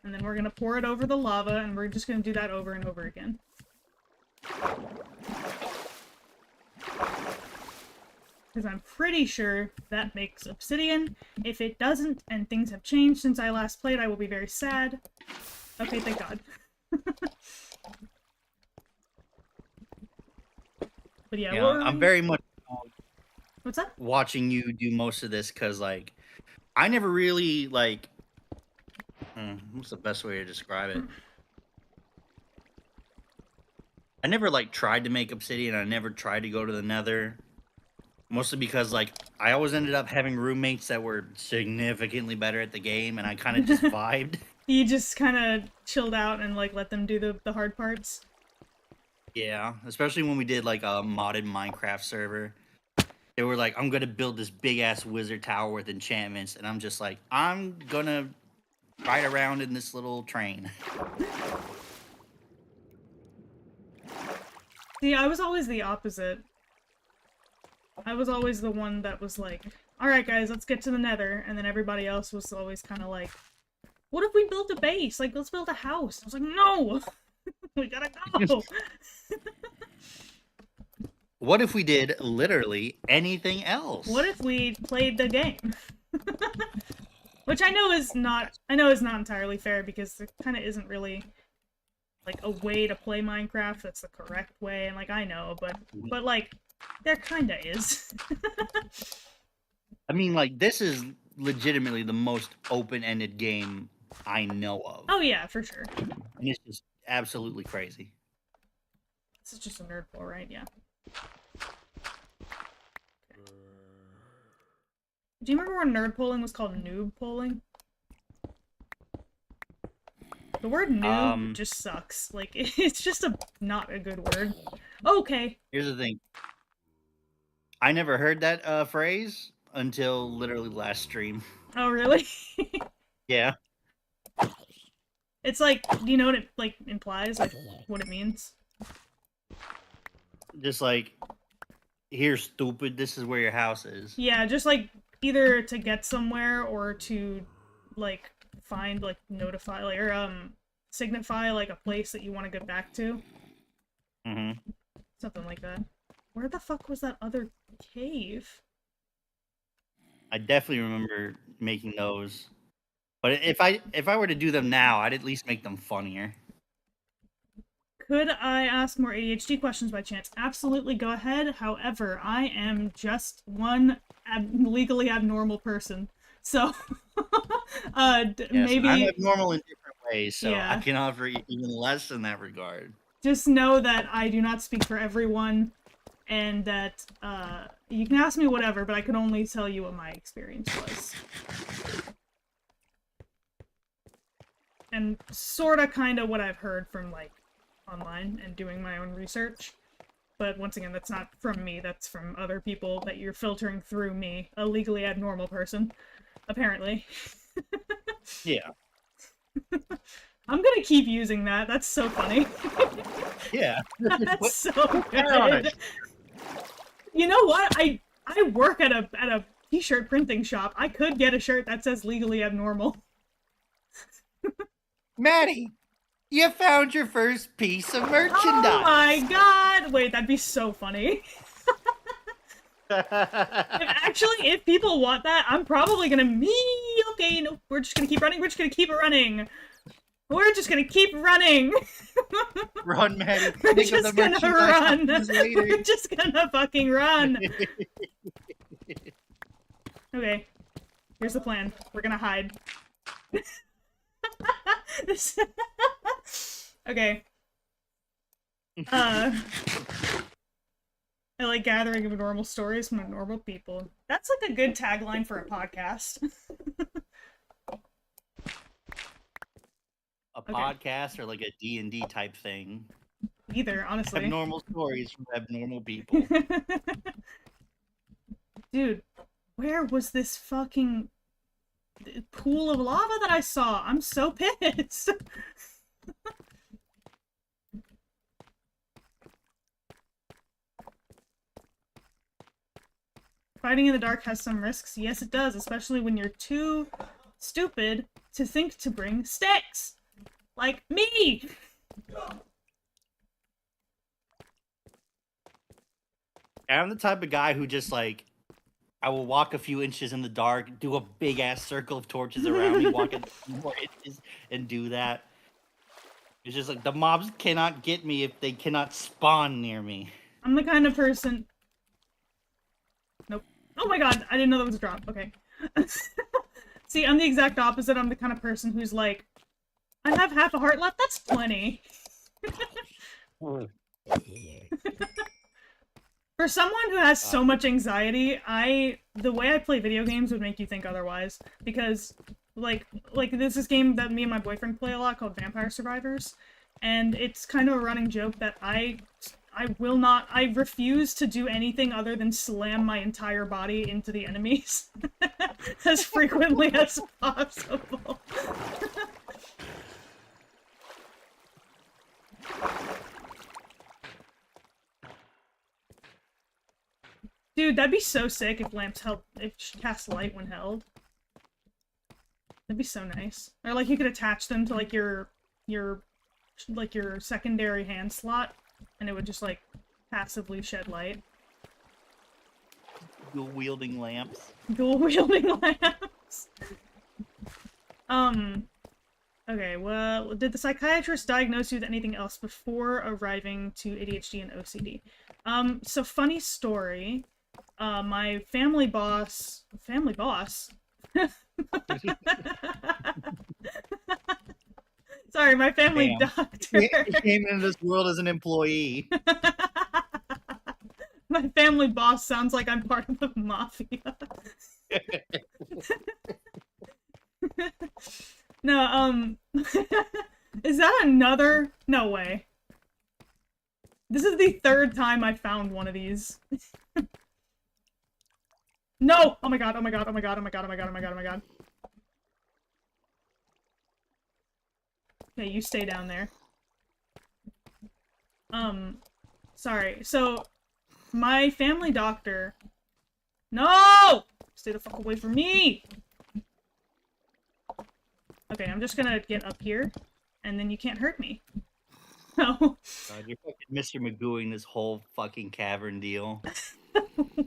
S1: And then we're gonna pour it over the lava, and we're just gonna do that over and over again. Because I'm pretty sure that makes obsidian. If it doesn't, and things have changed since I last played, I will be very sad. Okay, thank God. But yeah,
S2: I'm very much
S1: what's that?
S2: Watching you do most of this, because, like, I never really, like... what's the best way to describe it? I never, like, tried to make obsidian. I never tried to go to the nether. Mostly because, like, I always ended up having roommates that were significantly better at the game, and I kind of just vibed.
S1: You just kind of chilled out and, like, let them do the hard parts?
S2: Yeah, especially when we did, like, a modded Minecraft server. They were like, I'm gonna build this big-ass wizard tower with enchantments, and I'm just like, I'm gonna ride around in this little train.
S1: See, I was always the opposite. I was always the one that was like, alright guys, let's get to the nether, and then everybody else was always kind of like, what if we built a base? Like, let's build a house. I was like, no! We gotta go!
S2: What if we did literally anything else?
S1: What if we played the game? Which I know is not entirely fair, because there kind of isn't really, like, a way to play Minecraft that's the correct way, and, like, I know, but like, there kinda is.
S2: I mean, like, this is legitimately the most open-ended game I know of.
S1: Oh yeah, for sure.
S2: And it's just absolutely crazy.
S1: This is just a nerd pool, right? Yeah. Do you remember when nerd polling was called noob polling? The word noob just sucks. Like, it's just not a good word. Okay.
S2: Here's the thing. I never heard that phrase until literally last stream.
S1: Oh, really?
S2: Yeah.
S1: It's like, do you know what it, like, implies? Like, what it means?
S2: Just like, here, stupid, this is where your house is.
S1: Yeah, just like, either to get somewhere or to, like, find, like, notify, like, or, signify, like, a place that you want to get back to.
S2: Mm-hmm.
S1: Something like that. Where the fuck was that other cave?
S2: I definitely remember making those. But if I were to do them now, I'd at least make them funnier.
S1: Could I ask more ADHD questions by chance? Absolutely, go ahead. However, I am just one legally abnormal person. So,
S2: Yes,
S1: maybe...
S2: I'm abnormal in different ways, so
S1: Yeah.
S2: I can offer even less in that regard.
S1: Just know that I do not speak for everyone, and that, you can ask me whatever, but I can only tell you what my experience was. And sorta, kinda what I've heard from, like, online and doing my own research. But once again, that's not from me, that's from other people that you're filtering through me, a legally abnormal person, apparently.
S2: Yeah.
S1: I'm gonna keep using that, that's so funny.
S2: Yeah.
S1: That's so
S2: Ironic.
S1: good. You know what? I work at a t-shirt printing shop. I could get a shirt that says legally abnormal.
S2: Maddie, you found your first piece of merchandise.
S1: Oh my god! Wait, that'd be so funny. If people want that, I'm probably gonna okay, no, we're just gonna keep running, we're just gonna keep running. We're just gonna keep running.
S2: Run, Maddie.
S1: We're
S2: Think of
S1: just
S2: the
S1: gonna
S2: merchandise
S1: run.
S2: later.
S1: We're just gonna fucking run. Okay, here's the plan. We're gonna hide. Okay. I like gathering of normal stories from normal people. That's like a good tagline for a podcast.
S2: A podcast or like a D&D type thing.
S1: Either, honestly.
S2: Abnormal stories from abnormal people.
S1: Dude, where was this fucking pool of lava that I saw? I'm so pissed. Fighting in the dark has some risks. Yes, it does, especially when you're too stupid to think to bring sticks. Like me!
S2: I'm the type of guy who just like, I will walk a few inches in the dark, do a big ass circle of torches around me, walk a few more inches, and do that. It's just like the mobs cannot get me if they cannot spawn near me.
S1: I'm the kind of person... Nope. Oh my god, I didn't know that was a drop. Okay. See, I'm the exact opposite. I'm the kind of person who's like, I have half a heart left? That's plenty. For someone who has so much anxiety, the way I play video games would make you think otherwise. Because, like this is a game that me and my boyfriend play a lot called Vampire Survivors. And it's kind of a running joke that I refuse to do anything other than slam my entire body into the enemies as frequently as possible. Dude, that'd be so sick if lamps held, if she cast light when held. That'd be so nice. Or like you could attach them to like your secondary hand slot, and it would just like passively shed light.
S2: Dual wielding lamps.
S1: Dual wielding lamps. Okay, well, did the psychiatrist diagnose you with anything else before arriving to ADHD and OCD? So funny story. My family boss... Sorry, my family doctor.
S2: He came into this world as an employee.
S1: My family boss sounds like I'm part of the mafia. No, is that another? No way. This is the third time I found one of these. No! Oh my god, oh my god, oh my god, oh my god, oh my god, oh my god, oh my god. Okay, you stay down there. Sorry. So, my family doctor... No! Stay the fuck away from me! Okay, I'm just gonna get up here, and then you can't hurt me. No.
S2: God, you're fucking Mr. Magooing this whole fucking cavern deal.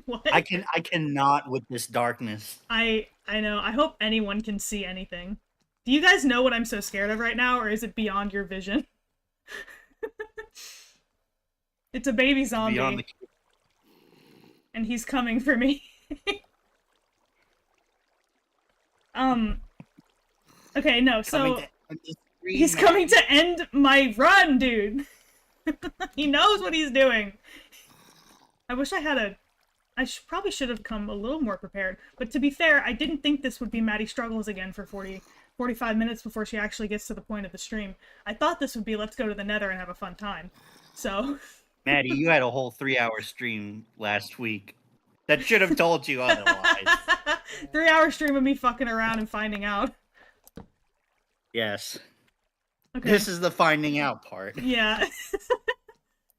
S1: What?
S2: I cannot with this darkness.
S1: I know. I hope anyone can see anything. Do you guys know what I'm so scared of right now, or is it beyond your vision? It's a baby zombie,
S2: Beyond the
S1: and he's coming for me. Okay, no, so he's coming to end my run, dude. He knows what he's doing. I wish I had a... probably should have come a little more prepared. But to be fair, I didn't think this would be Maddie struggles again for 45 minutes before she actually gets to the point of the stream. I thought this would be let's go to the Nether and have a fun time. So...
S2: Maddie, you had a whole 3-hour stream last week. That should have told you otherwise.
S1: 3-hour stream of me fucking around and finding out.
S2: Yes.
S1: Okay.
S2: This is the finding out part.
S1: Yeah.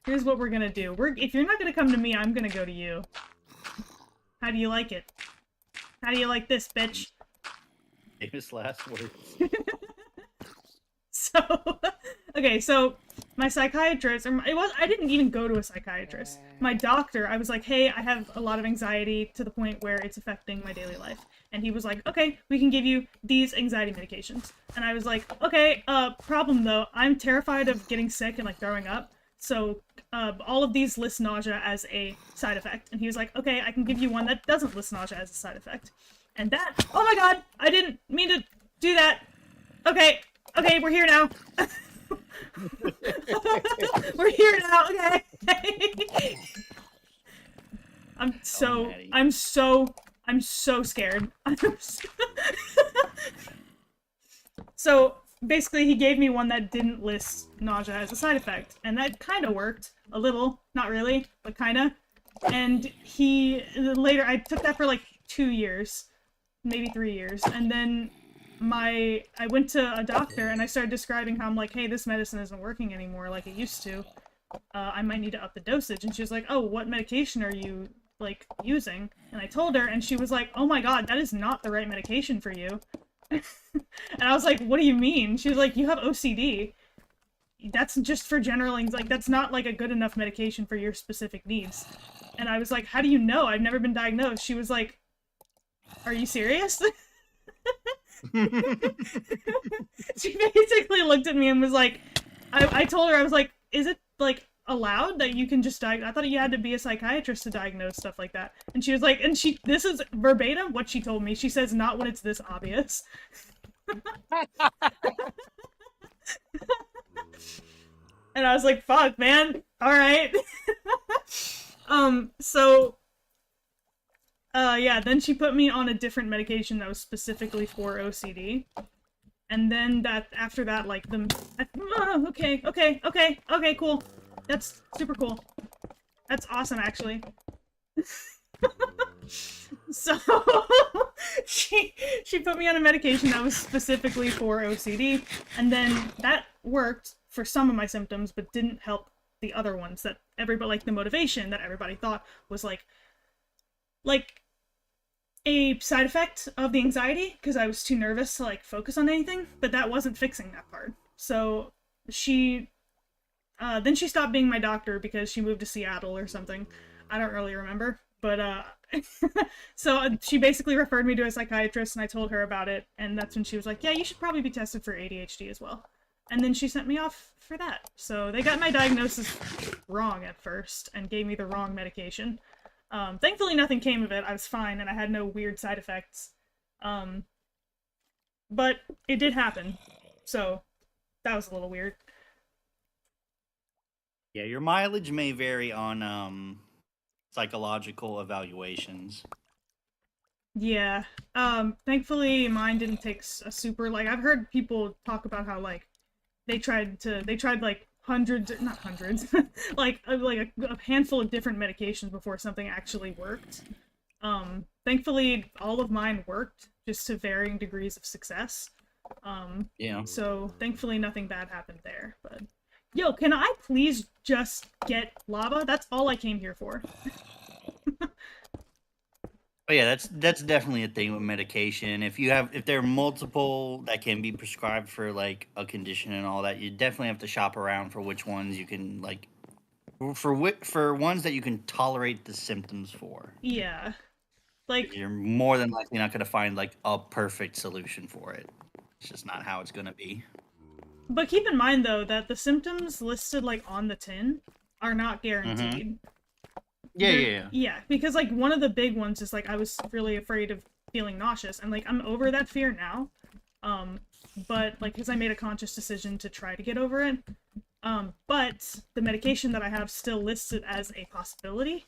S1: Here's what we're gonna do. If you're not gonna come to me, I'm gonna go to you. How do you like it? How do you like this, bitch?
S2: Famous last words.
S1: So, okay, so my psychiatrist, I didn't even go to a psychiatrist. My doctor, I was like, hey, I have a lot of anxiety to the point where it's affecting my daily life. And he was like, okay, we can give you these anxiety medications. And I was like, okay, problem though, I'm terrified of getting sick and like throwing up. So all of these list nausea as a side effect. And he was like, okay, I can give you one that doesn't list nausea as a side effect. And that, oh my god, I didn't mean to do that. Okay, we're here now. We're here now, okay. I'm so scared. So basically he gave me one that didn't list nausea as a side effect, and that kind of worked a little, not really, but kind of. And later I took that for like 2 years, maybe 3 years, and then I went to a doctor and I started describing how I'm like, hey, this medicine isn't working anymore like it used to. I might need to up the dosage. And she was like, oh, what medication are you like using? And I told her, and she was like, oh my god, that is not the right medication for you. And I was like, what do you mean? She was like, you have OCD. That's just for general anxiety. Like, that's not like a good enough medication for your specific needs. And I was like, how do you know? I've never been diagnosed. She was like, are you serious? She basically looked at me and was like, I told her, I was like, is it like allowed that you can just I thought you had to be a psychiatrist to diagnose stuff like that. And she was like, this is verbatim what she told me. She says, not when it's this obvious. And I was like, fuck, man. All right. Yeah, then she put me on a different medication that was specifically for OCD. And then after that, like, okay, cool. That's super cool. That's awesome, actually. So, she put me on a medication that was specifically for OCD, and then that worked for some of my symptoms, but didn't help the other ones that everybody, like the motivation that everybody thought was like a side effect of the anxiety, because I was too nervous to like focus on anything, but that wasn't fixing that part. So then she stopped being my doctor because she moved to Seattle or something. I don't really remember, but so she basically referred me to a psychiatrist, and I told her about it, and that's when she was like, yeah, you should probably be tested for ADHD as well. And then she sent me off for that. So they got my diagnosis wrong at first and gave me the wrong medication. Thankfully nothing came of it. I was fine and I had no weird side effects. But it did happen. So that was a little weird.
S2: Yeah, your mileage may vary on psychological evaluations.
S1: Yeah. Thankfully mine didn't take a super, like, I've heard people talk about how like they tried like not hundreds, like a handful of different medications before something actually worked. Thankfully, all of mine worked, just to varying degrees of success.
S2: Yeah.
S1: So thankfully, nothing bad happened there. But yo, can I please just get lava? That's all I came here for.
S2: Oh yeah, that's definitely a thing with medication. If there are multiple that can be prescribed for like a condition and all that, you definitely have to shop around for which ones you can like for ones that you can tolerate the symptoms for.
S1: Yeah. Like,
S2: You're more than likely not going to find like a perfect solution for it. It's just not how it's going to be.
S1: but keep in mind though that the symptoms listed like on the tin are not
S2: Mm-hmm.
S1: guaranteed.
S2: Yeah,
S1: They're,
S2: yeah, yeah.
S1: yeah, because like one of the big ones is like I was really afraid of feeling nauseous, and like I'm over that fear now. Um, but like because I made a conscious decision to try to get over it. But the medication that I have still lists it as a possibility.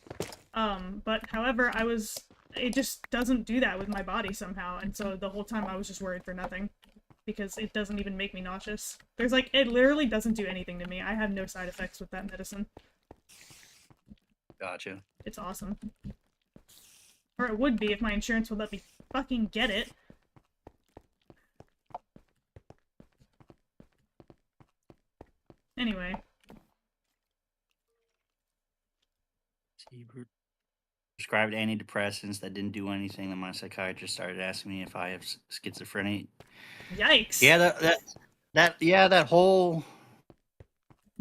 S1: But however, it just doesn't do that with my body somehow, and so the whole time I was just worried for nothing because it doesn't even make me nauseous. There's like it literally doesn't do anything to me. I have no side effects with that medicine.
S2: Gotcha.
S1: It's awesome. Or it would be if my insurance would let me fucking get it. Anyway.
S2: Prescribed antidepressants that didn't do anything. Then my psychiatrist started asking me if I have schizophrenia.
S1: Yikes.
S2: Yeah, that whole.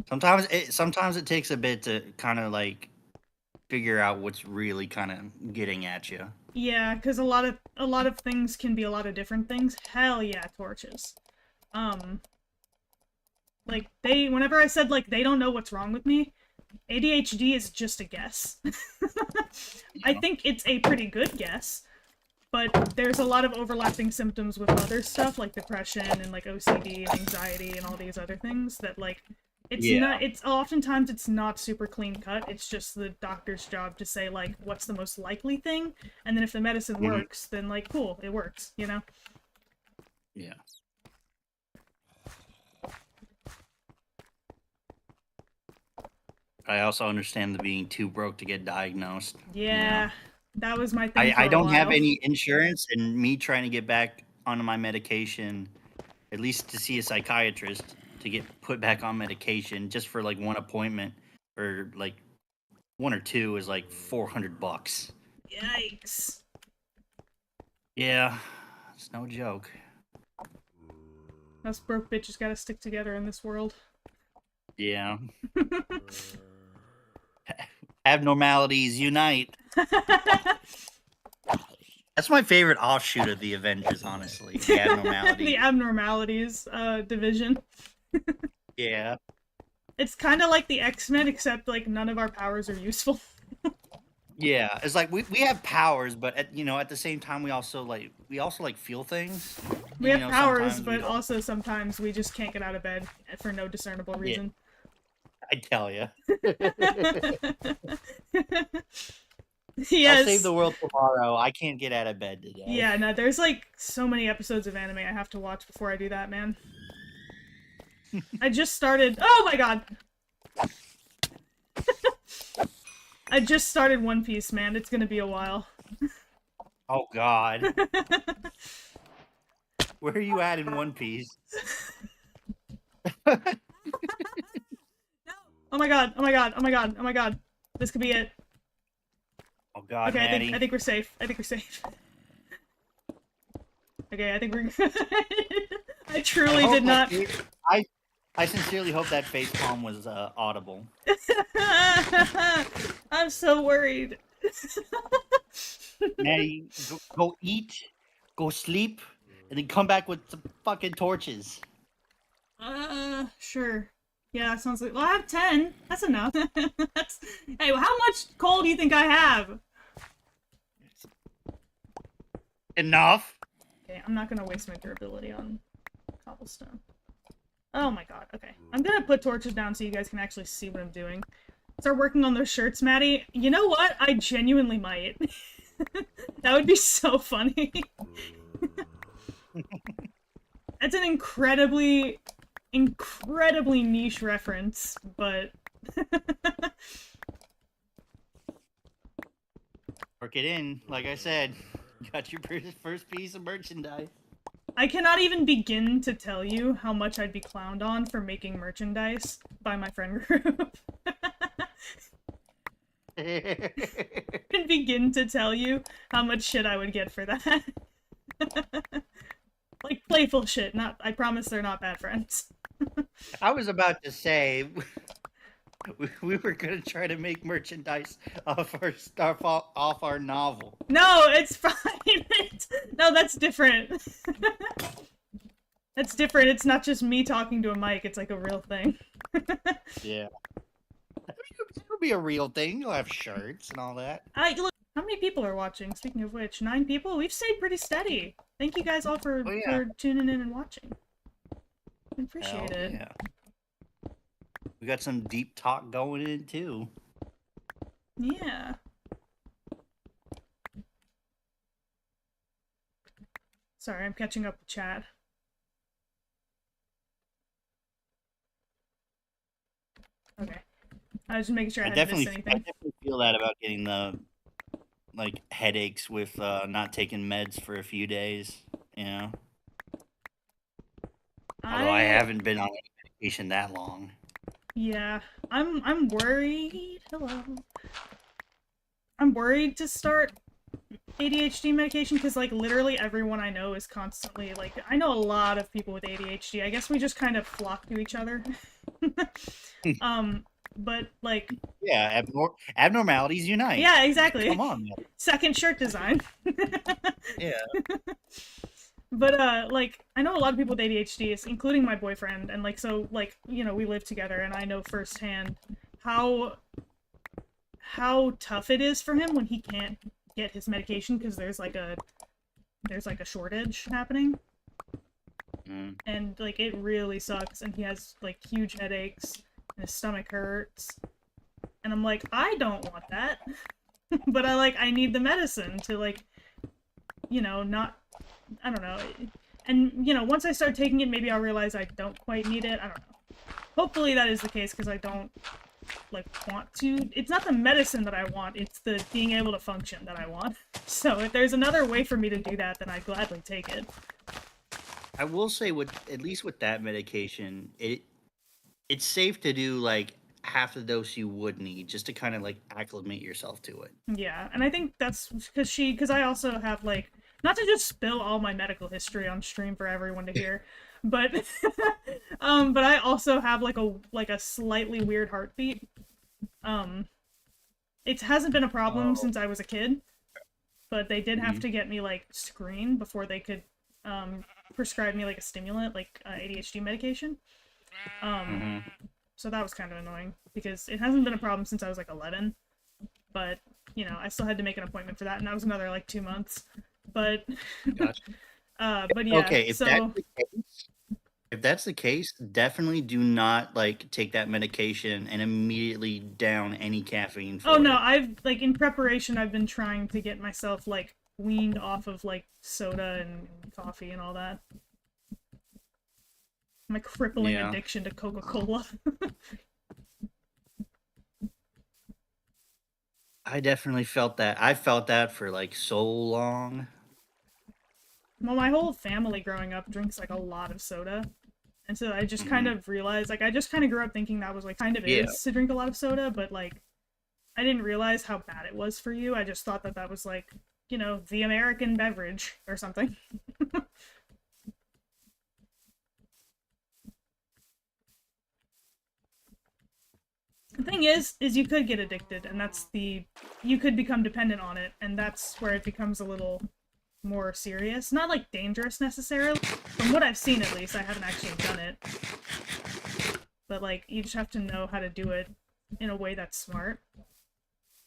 S2: Sometimes it takes a bit to kind of like figure out what's really kind of getting at you.
S1: Yeah, because a lot of things can be a lot of different things. Hell yeah, torches. Like whenever I said like they don't know what's wrong with me, ADHD is just a guess. I think it's a pretty good guess, but there's a lot of overlapping symptoms with other stuff like depression and like OCD and anxiety and all these other things that like it's oftentimes it's not super clean cut. It's just the doctor's job to say like what's the most likely thing, and then if the medicine works, then like cool, it works, you know?
S2: Yeah. I also understand the being too broke to get diagnosed.
S1: Yeah, that was my thing.
S2: I don't have any insurance, and me trying to get back onto my medication, at least to see a psychiatrist to get put back on medication, just for like one appointment or like one or two is like $400.
S1: Yikes.
S2: Yeah, it's no joke.
S1: Us broke bitches gotta stick together in this world.
S2: Yeah. Abnormalities unite. That's my favorite offshoot of the Avengers, honestly. The Abnormalities.
S1: The Abnormalities division.
S2: Yeah.
S1: It's kind of like the X-Men, except like none of our powers are useful.
S2: Yeah, it's like we have powers, but at the same time we also feel things.
S1: We have powers, but also sometimes we just can't get out of bed for no discernible reason.
S2: I tell you.
S1: Yes.
S2: I'll save the world tomorrow. I can't get out of bed today.
S1: Yeah, no, there's like so many episodes of anime I have to watch before I do that, man. I just started. Oh my god! I just started One Piece, man. It's gonna be a while.
S2: Oh god. Where are you at in One Piece?
S1: Oh my god, oh my god, oh my god, oh my god. This could be it.
S2: Oh god,
S1: okay,
S2: Maddie.
S1: I think we're safe. I think we're safe. Okay, I think we're I truly did not...
S2: I sincerely hope that facepalm was audible.
S1: I'm so worried.
S2: Maddie, go eat, go sleep, and then come back with some fucking torches.
S1: Sure. Yeah, sounds like... Well, I have 10. That's enough. Hey, well, how much coal do you think I have?
S2: Enough.
S1: Okay, I'm not gonna waste my durability on cobblestone. Oh my god, okay. I'm gonna put torches down so you guys can actually see what I'm doing. Start working on those shirts, Maddie. You know what? I genuinely might. That would be so funny. That's an incredibly niche reference, but...
S2: Work it in, like I said. You got your first piece of merchandise.
S1: I cannot even begin to tell you how much I'd be clowned on for making merchandise by my friend group. Can begin to tell you how much shit I would get for that. Like playful shit. Not. I promise they're not bad friends.
S2: I was about to say we were gonna try to make merchandise off our stuff off our novel.
S1: No, it's fine. No, that's different. That's different. It's not just me talking to a mic. It's like a real thing.
S2: Yeah. It'll be a real thing. You'll have shirts and all that.
S1: Look. How many people are watching? Speaking of which, 9 people. We've stayed pretty steady. Thank you guys all for tuning in and watching. I appreciate it.
S2: Yeah. We got some deep talk going in too.
S1: Yeah. Sorry, I'm catching up with chat. Okay. I was just making sure I hadn't missed anything.
S2: I definitely feel that about getting the headaches with not taking meds for a few days, you know. Although I haven't been on medication that long.
S1: Yeah, I'm worried. Hello. I'm worried to start ADHD medication because literally everyone I know is constantly I know a lot of people with ADHD. I guess we just kind of flock to each other. But
S2: yeah, abnormalities unite.
S1: Yeah, exactly.
S2: Come on, man.
S1: Second shirt design.
S2: Yeah.
S1: But I know a lot of people with ADHD, including my boyfriend, and we live together, and I know firsthand how tough it is for him when he can't get his medication because there's a shortage happening. And it really sucks, and he has not headaches, and his stomach hurts, and I'm like, I don't want that. But I need the medicine to not, I don't know. And once I start taking it, maybe I'll realize I don't quite need it. I don't know. Hopefully that is the case because I don't want to. It's not the medicine that I want, it's the being able to function that I want. So if there's another way for me to do that, then I'd gladly take it.
S2: I will say at least with that medication, it's safe to do half the dose you would need just to kind of acclimate yourself to it.
S1: Yeah, and I think that's because I also have not to just spill all my medical history on stream for everyone to hear, but but I also have a slightly weird heartbeat. It hasn't been a problem since I was a kid, but they did have to get me screened before they could prescribe me a stimulant, ADHD medication. So that was kind of annoying because it hasn't been a problem since I was 11, but I still had to make an appointment for that, and that was another 2 months. But
S2: gotcha.
S1: But yeah.
S2: Okay, if that's the case, definitely do not take that medication and immediately down any caffeine for
S1: no, I've in preparation I've been trying to get myself weaned off of soda and coffee and all that. My crippling addiction to Coca-Cola.
S2: I definitely felt that. I felt that for so long.
S1: Well, my whole family growing up drinks a lot of soda. And so I just kind of realized I just kind of grew up thinking that was kind of is to drink a lot of soda, but I didn't realize how bad it was for you. I just thought that was the American beverage or something. The thing is you could get addicted, and you could become dependent on it, and that's where it becomes a little more serious. Not dangerous necessarily. From what I've seen, at least, I haven't actually done it. But you just have to know how to do it in a way that's smart.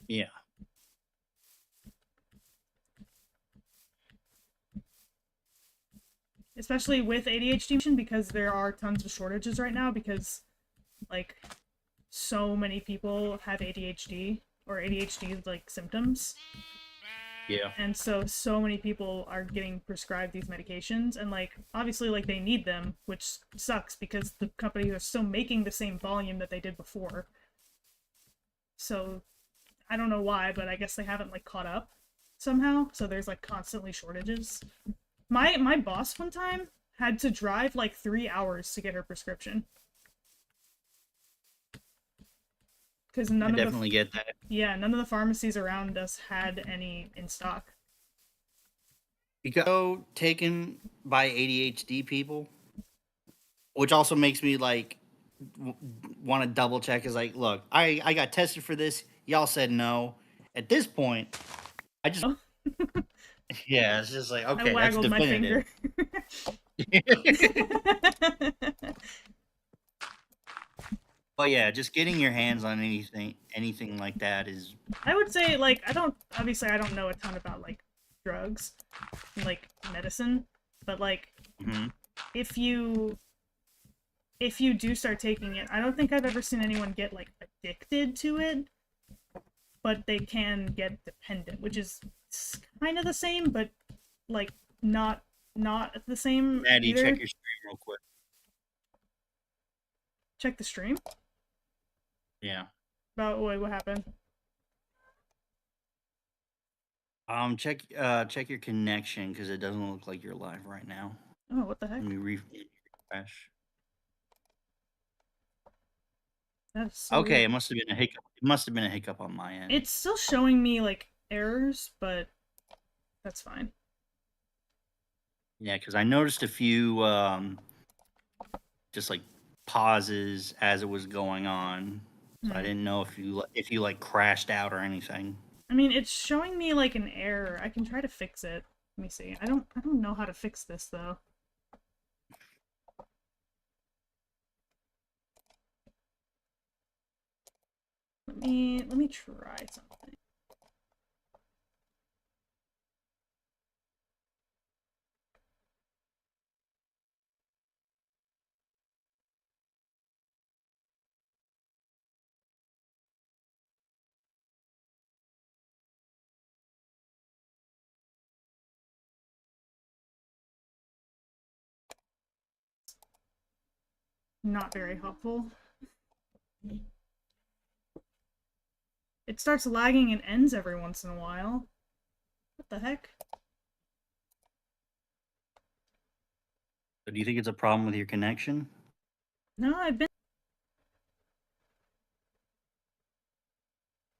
S2: Yeah.
S1: Especially with ADHD, because there are tons of shortages right now, because so many people have ADHD or ADHD symptoms.
S2: Yeah.
S1: And so many people are getting prescribed these medications, and obviously they need them, which sucks because the companies are still making the same volume that they did before. So I don't know why, but I guess they haven't caught up somehow. So there's constantly shortages. My boss one time had to drive 3 hours to get her prescription. because
S2: I definitely get that.
S1: none of the pharmacies around us had any in stock.
S2: Because taken by ADHD people, which also makes me like want to double check. Is like, look, I got tested for this. Y'all said no. At this point, I just
S1: Oh.
S2: yeah, it's just like
S1: I
S2: okay, that's
S1: waggled my
S2: definitive.
S1: finger.
S2: But yeah, just getting your hands on anything like that is
S1: I would say, like, I don't know a ton about like drugs, like medicine, but like
S2: mhm.
S1: if you do start taking it, I don't think I've ever seen anyone get like addicted to it, but they can get dependent, which is kind of the same, but like not the same
S2: Maddie,
S1: either.
S2: check your stream real quick.
S1: Check the stream.
S2: Yeah.
S1: About what happened?
S2: Check check your connection because it doesn't look like you're live right now.
S1: Oh, what the heck?
S2: Let me refresh.
S1: That's so
S2: Okay,
S1: weird.
S2: it must have been a hiccup. It must have been a hiccup on my end.
S1: It's still showing me like errors, but that's fine.
S2: Yeah, because I noticed a few just like pauses as it was going on. So I didn't know if you like crashed out or anything.
S1: I mean, it's showing me like an error. I can try to fix it. Let me see. I don't know how to fix this though. Let me try something. Not very helpful. It starts lagging and ends every once in a while. What the heck?
S2: So do you think it's a problem with your connection?
S1: No,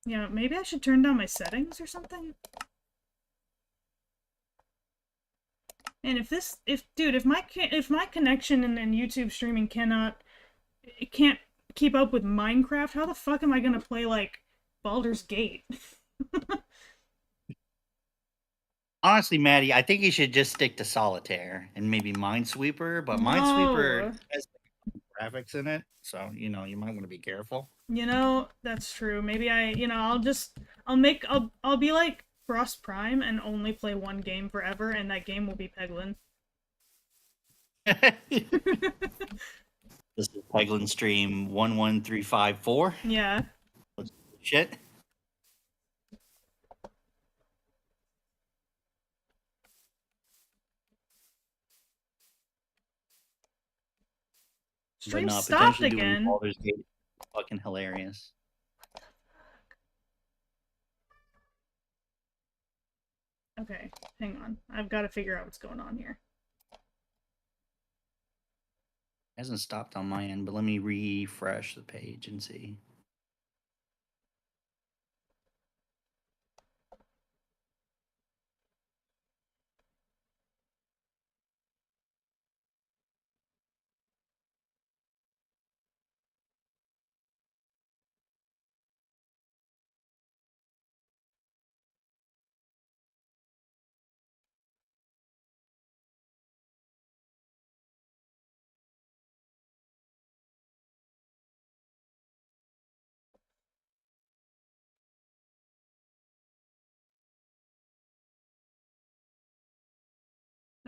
S1: yeah, maybe I should turn down my settings or something? And if my connection and YouTube streaming can't keep up with Minecraft, how the fuck am I gonna play like Baldur's Gate?
S2: Honestly, Maddie, I think you should just stick to Solitaire and maybe Minesweeper. But Minesweeper
S1: No.
S2: has graphics in it, so you know you might want to be careful.
S1: You know, that's true. Maybe I'll be like Frost Prime and only play one game forever, and that game will be Peglin.
S2: This is Peglin Stream 11354.
S1: Yeah.
S2: Shit.
S1: Stream
S2: But no,
S1: stopped
S2: potentially doing
S1: again.
S2: Baldur's Gate is fucking hilarious.
S1: Okay, hang on. I've got to figure out what's going on here.
S2: It hasn't stopped on my end, but let me refresh the page and see.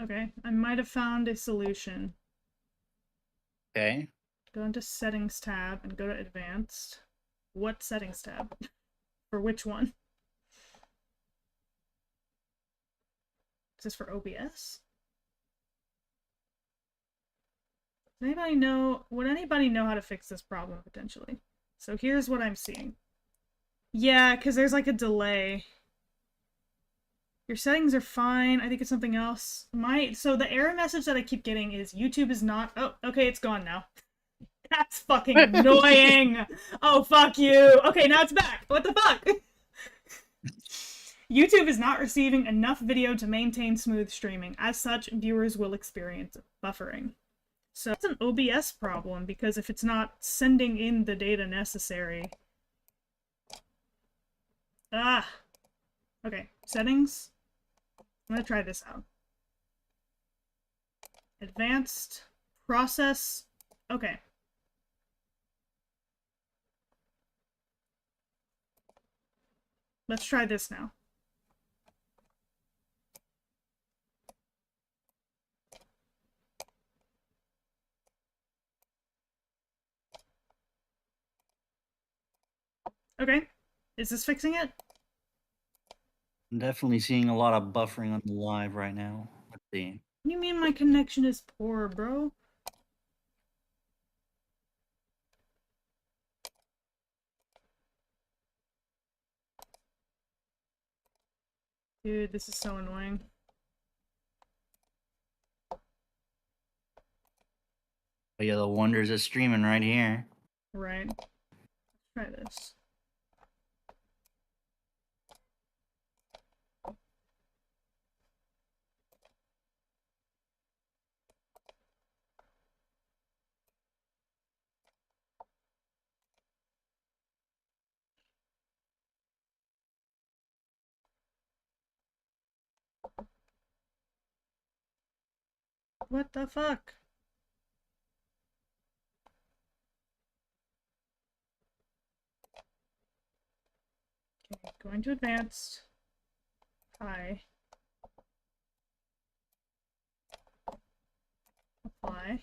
S1: Okay, I might have found a solution.
S2: Okay.
S1: Go into Settings tab and go to Advanced. What Settings tab? For which one? Is this for OBS? Does anybody know? Would anybody know how to fix this problem potentially? So here's what I'm seeing. Yeah, because there's like a delay. Your settings are fine. I think it's something else. So the error message that I keep getting is YouTube is not. Oh, okay, it's gone now. That's fucking annoying. Oh, fuck you. Okay, now it's back. What the fuck? YouTube is not receiving enough video to maintain smooth streaming. As such, viewers will experience buffering. So it's an OBS problem, because if it's not sending in the data necessary... Ah! Okay, settings. I'm gonna try this out. Advanced. Process. Okay. Let's try this now. Okay. Is this fixing it?
S2: I'm definitely seeing a lot of buffering on the live right now. Let's see.
S1: What do you mean my connection is poor, bro? Dude, this is so annoying.
S2: But yeah, the wonders of streaming right here.
S1: Right. Let's try this. What the fuck? Okay, going to advanced. Hi. Apply.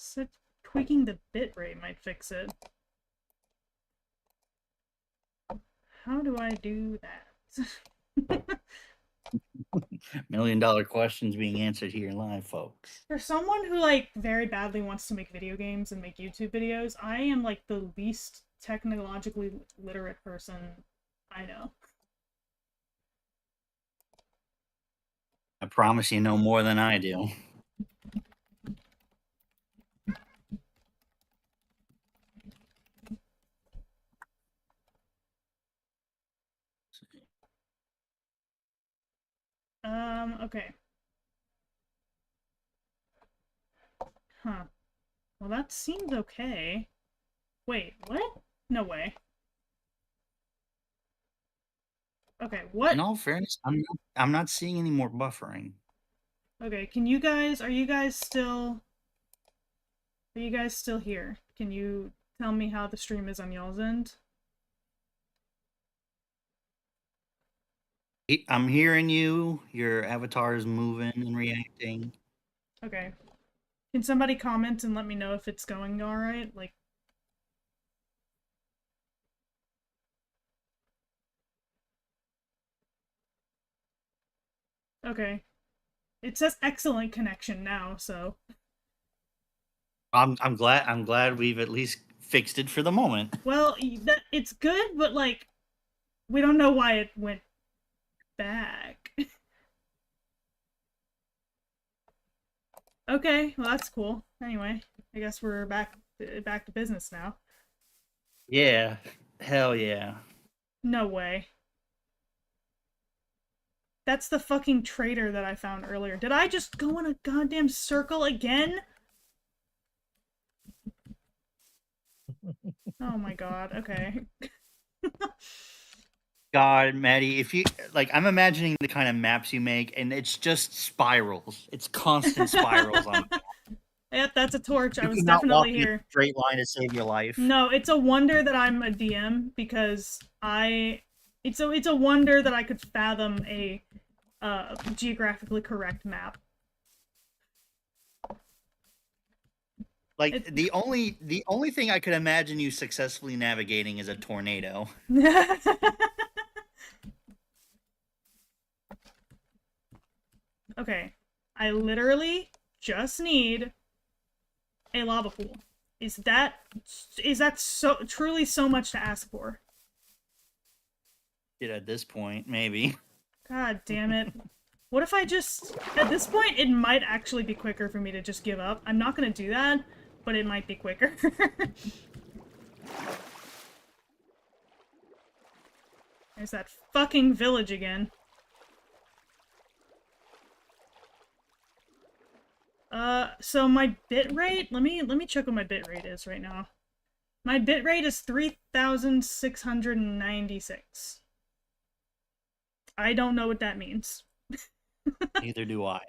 S1: So tweaking the bitrate might fix it. How do I do that?
S2: $1 million questions being answered here live, folks.
S1: For someone who, like, very badly wants to make video games and make YouTube videos, I am, like, the least technologically literate person I know.
S2: I promise you know more than I do.
S1: Okay. Huh. Well, that seems okay. Wait, what? No way. Okay, what?
S2: In all fairness, I'm not seeing any more buffering.
S1: Okay, can you guys, are you guys still here? Can you tell me how the stream is on y'all's end?
S2: I'm hearing you. Your avatar is moving and reacting.
S1: Okay. Can somebody comment and let me know if it's going alright? Like... Okay. It says excellent connection now, so...
S2: I'm glad we've at least fixed it for the moment.
S1: Well, it's good, but, like, we don't know why it went back. Okay, well, that's cool. Anyway, I guess we're back to business now.
S2: Yeah. Hell yeah.
S1: No way. That's the fucking traitor that I found earlier. Did I just go in a goddamn circle again? Oh my god, okay.
S2: God, Maddie, if you like, I'm imagining the kind of maps you make, and it's just spirals. It's constant spirals on.
S1: Yep, that's a torch. I
S2: You
S1: was
S2: cannot walk
S1: definitely
S2: in a
S1: here.
S2: straight line to save your life.
S1: No, it's a wonder that I'm a DM, because it's a wonder that I could fathom a geographically correct map.
S2: Like the only thing I could imagine you successfully navigating is a tornado.
S1: Okay. I literally just need a lava pool. Is that so truly so much to ask for?
S2: Shit, at this point, maybe.
S1: God damn it. What if I just... At this point, it might actually be quicker for me to just give up. I'm not gonna do that, but it might be quicker. There's that fucking village again. So my bit rate, let me check what my bit rate is right now. My bit rate is 3,696. I don't know what that means.
S2: Neither do I.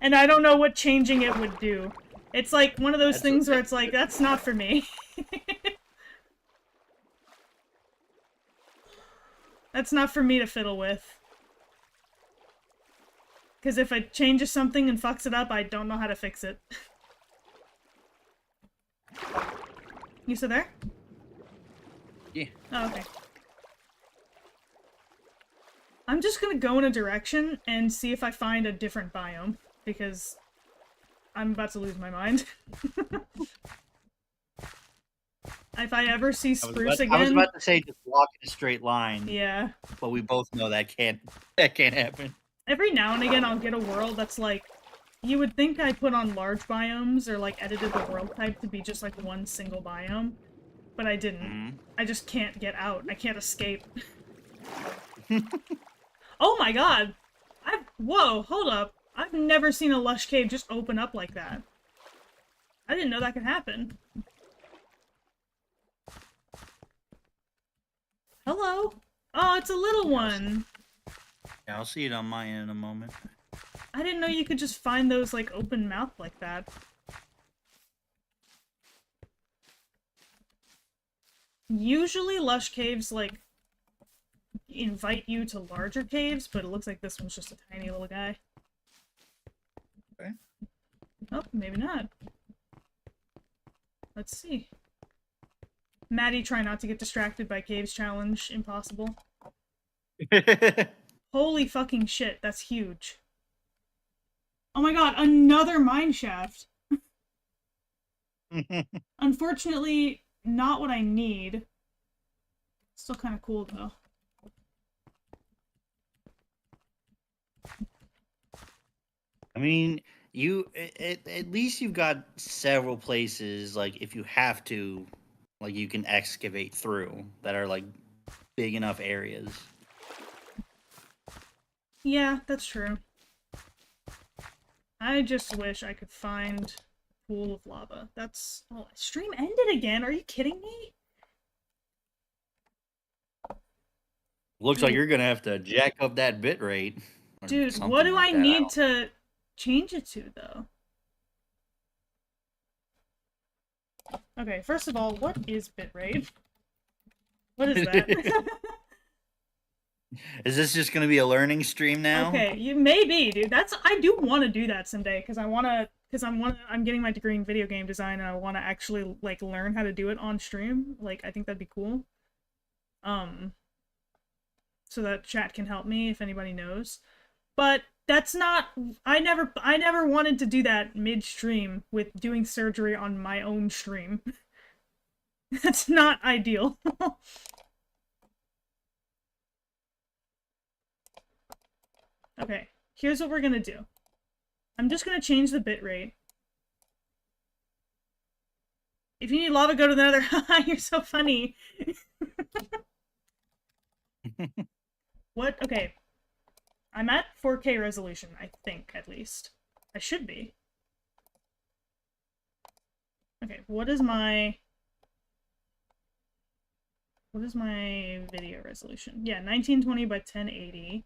S1: And I don't know what changing it would do. It's like one of those
S2: That's
S1: things
S2: what-
S1: where it's like, that's not for me. That's not for me to fiddle with. Because if it changes something and fucks it up, I don't know how to fix it. You still there?
S2: Yeah.
S1: Oh, okay. I'm just gonna go in a direction and see if I find a different biome, because I'm about to lose my mind. If I ever see spruce again...
S2: I was about to say just walk in a straight line.
S1: Yeah.
S2: But we both know that can't happen.
S1: Every now and again I'll get a world that's like... You would think I put on large biomes or like edited the world type to be just like one single biome, but I didn't.
S2: Mm-hmm.
S1: I just can't get out. I can't escape. Oh my god! Whoa, hold up. I've never seen a lush cave just open up like that. I didn't know that could happen. Hello? Oh, it's a little one!
S2: Yeah, I'll see it on my end in a moment.
S1: I didn't know you could just find those, like, open mouth like that. Usually lush caves, like, invite you to larger caves, but it looks like this one's just a tiny little guy.
S2: Okay.
S1: Oh, maybe not. Let's see. Maddie, try not to get distracted by caves challenge. Impossible. Holy fucking shit, that's huge. Oh my god, another mine shaft! Unfortunately, not what I need. Still kind of cool, though.
S2: I mean, at least you've got several places, like, if you have to, like, you can excavate through that are, like, big enough areas.
S1: Yeah, that's true. I just wish I could find a pool of lava. That's... Oh, stream ended again? Are you kidding me?
S2: Looks like you're gonna have to jack up that bit rate. or
S1: Dude,
S2: something
S1: what do
S2: like
S1: I
S2: that.
S1: need to change it to, though? Okay, first of all, what is bitrate? What is that?
S2: Is this just gonna be a learning stream now?
S1: Okay, you maybe, dude. I do want to do that someday because I'm getting my degree in video game design and I want to actually like learn how to do it on stream. Like I think that'd be cool. So that chat can help me if anybody knows. But that's not I never wanted to do that mid-stream with doing surgery on my own stream. That's not ideal. Okay, here's what we're gonna do. I'm just gonna change the bitrate. If you need lava, go to the nether. Haha, you're so funny. What? Okay. I'm at 4K resolution, I think, at least. I should be. Okay, what is my video resolution? Yeah, 1920 by 1080.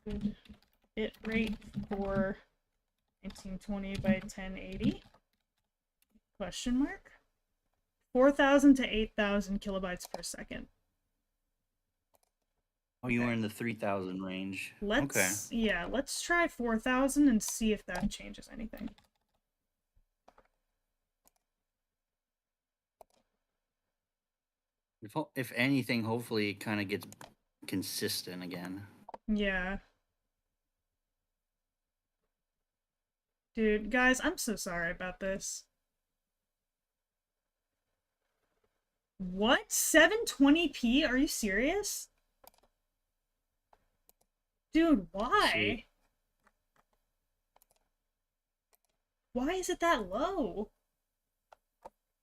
S1: Good bit rate for 1920 by 1080? Question mark? 4,000 to 8,000 kilobytes per second.
S2: Oh, you were in the 3,000 range.
S1: Yeah, let's try 4,000 and see if that changes anything.
S2: If anything, hopefully it kind of gets consistent again.
S1: Yeah. Dude, guys, I'm so sorry about this. What? 720p? Are you serious? Dude, why?
S2: See.
S1: Why is it that low?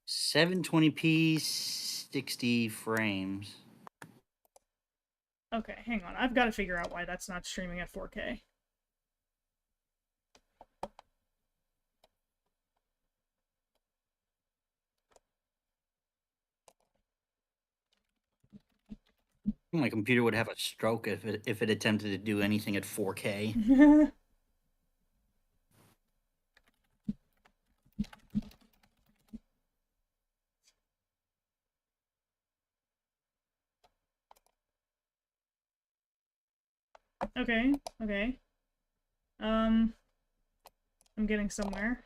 S2: 720p, 60 frames.
S1: Okay, hang on. I've got to figure out why that's not streaming at 4K.
S2: My computer would have a stroke if it attempted to do anything at 4K.
S1: Okay, okay. I'm getting somewhere.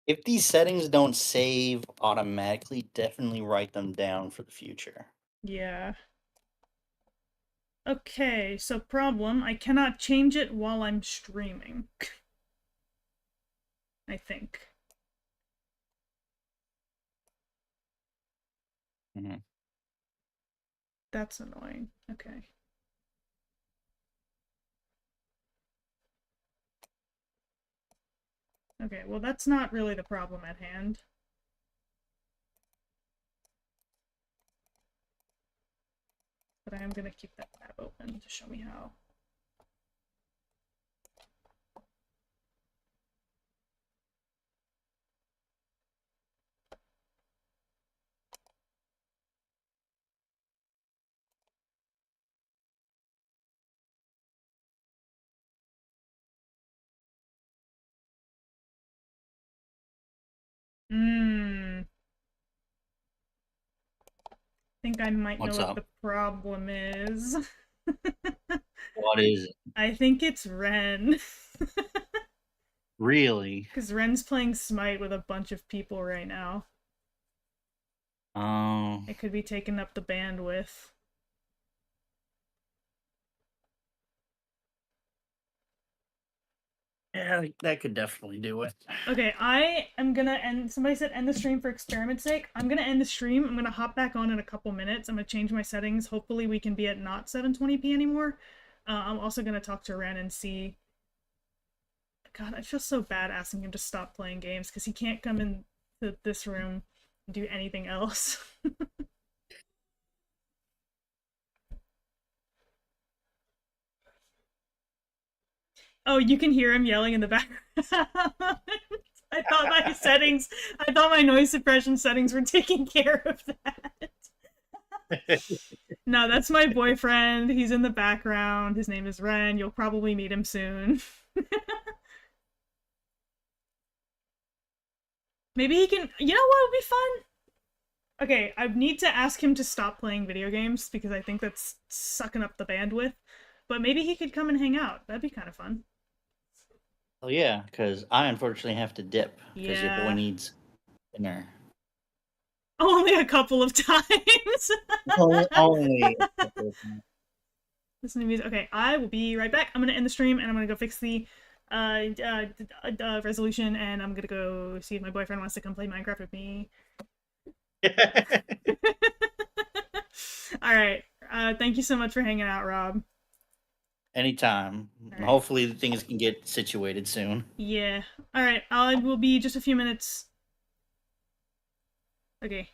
S2: If these settings don't save automatically, definitely write them down for the future.
S1: Yeah. Okay, so problem, I cannot change it while I'm streaming. I think.
S2: Mhm.
S1: That's annoying. Okay. Okay, well that's not really the problem at hand. But I am gonna keep that tab open to show me how. Think I might know
S2: What's
S1: what
S2: up?
S1: the problem is.
S2: What is it?
S1: I think it's Ren.
S2: Really?
S1: Because Ren's playing Smite with a bunch of people right now.
S2: Oh.
S1: It could be taking up the bandwidth.
S2: Yeah, that could definitely do it.
S1: Okay, I am gonna end. Somebody said end the stream for experiment's sake. I'm gonna end the stream. I'm gonna hop back on in a couple minutes. I'm gonna change my settings. Hopefully, we can be at not 720p anymore. I'm also gonna talk to Ren and see. God, I feel so bad asking him to stop playing games because he can't come into this room and do anything else. Oh, you can hear him yelling in the background. I thought my noise suppression settings were taking care of that. No, that's my boyfriend. He's in the background. His name is Ren. You'll probably meet him soon. Maybe he can. You know what would be fun? Okay, I need to ask him to stop playing video games because I think that's sucking up the bandwidth. But maybe he could come and hang out. That'd be kind of fun.
S2: Oh yeah, because I unfortunately have to dip because your boy
S1: Yeah.
S2: needs dinner.
S1: Only a couple of times.
S2: Only.
S1: Listen to music. Okay, I will be right back. I'm gonna end the stream and I'm gonna go fix the resolution, and I'm gonna go see if my boyfriend wants to come play Minecraft with me. All right. Thank you so much for hanging out, Rob.
S2: Anytime.
S1: Right.
S2: Hopefully things can get situated soon.
S1: Yeah. All right. I will be just a few minutes. Okay.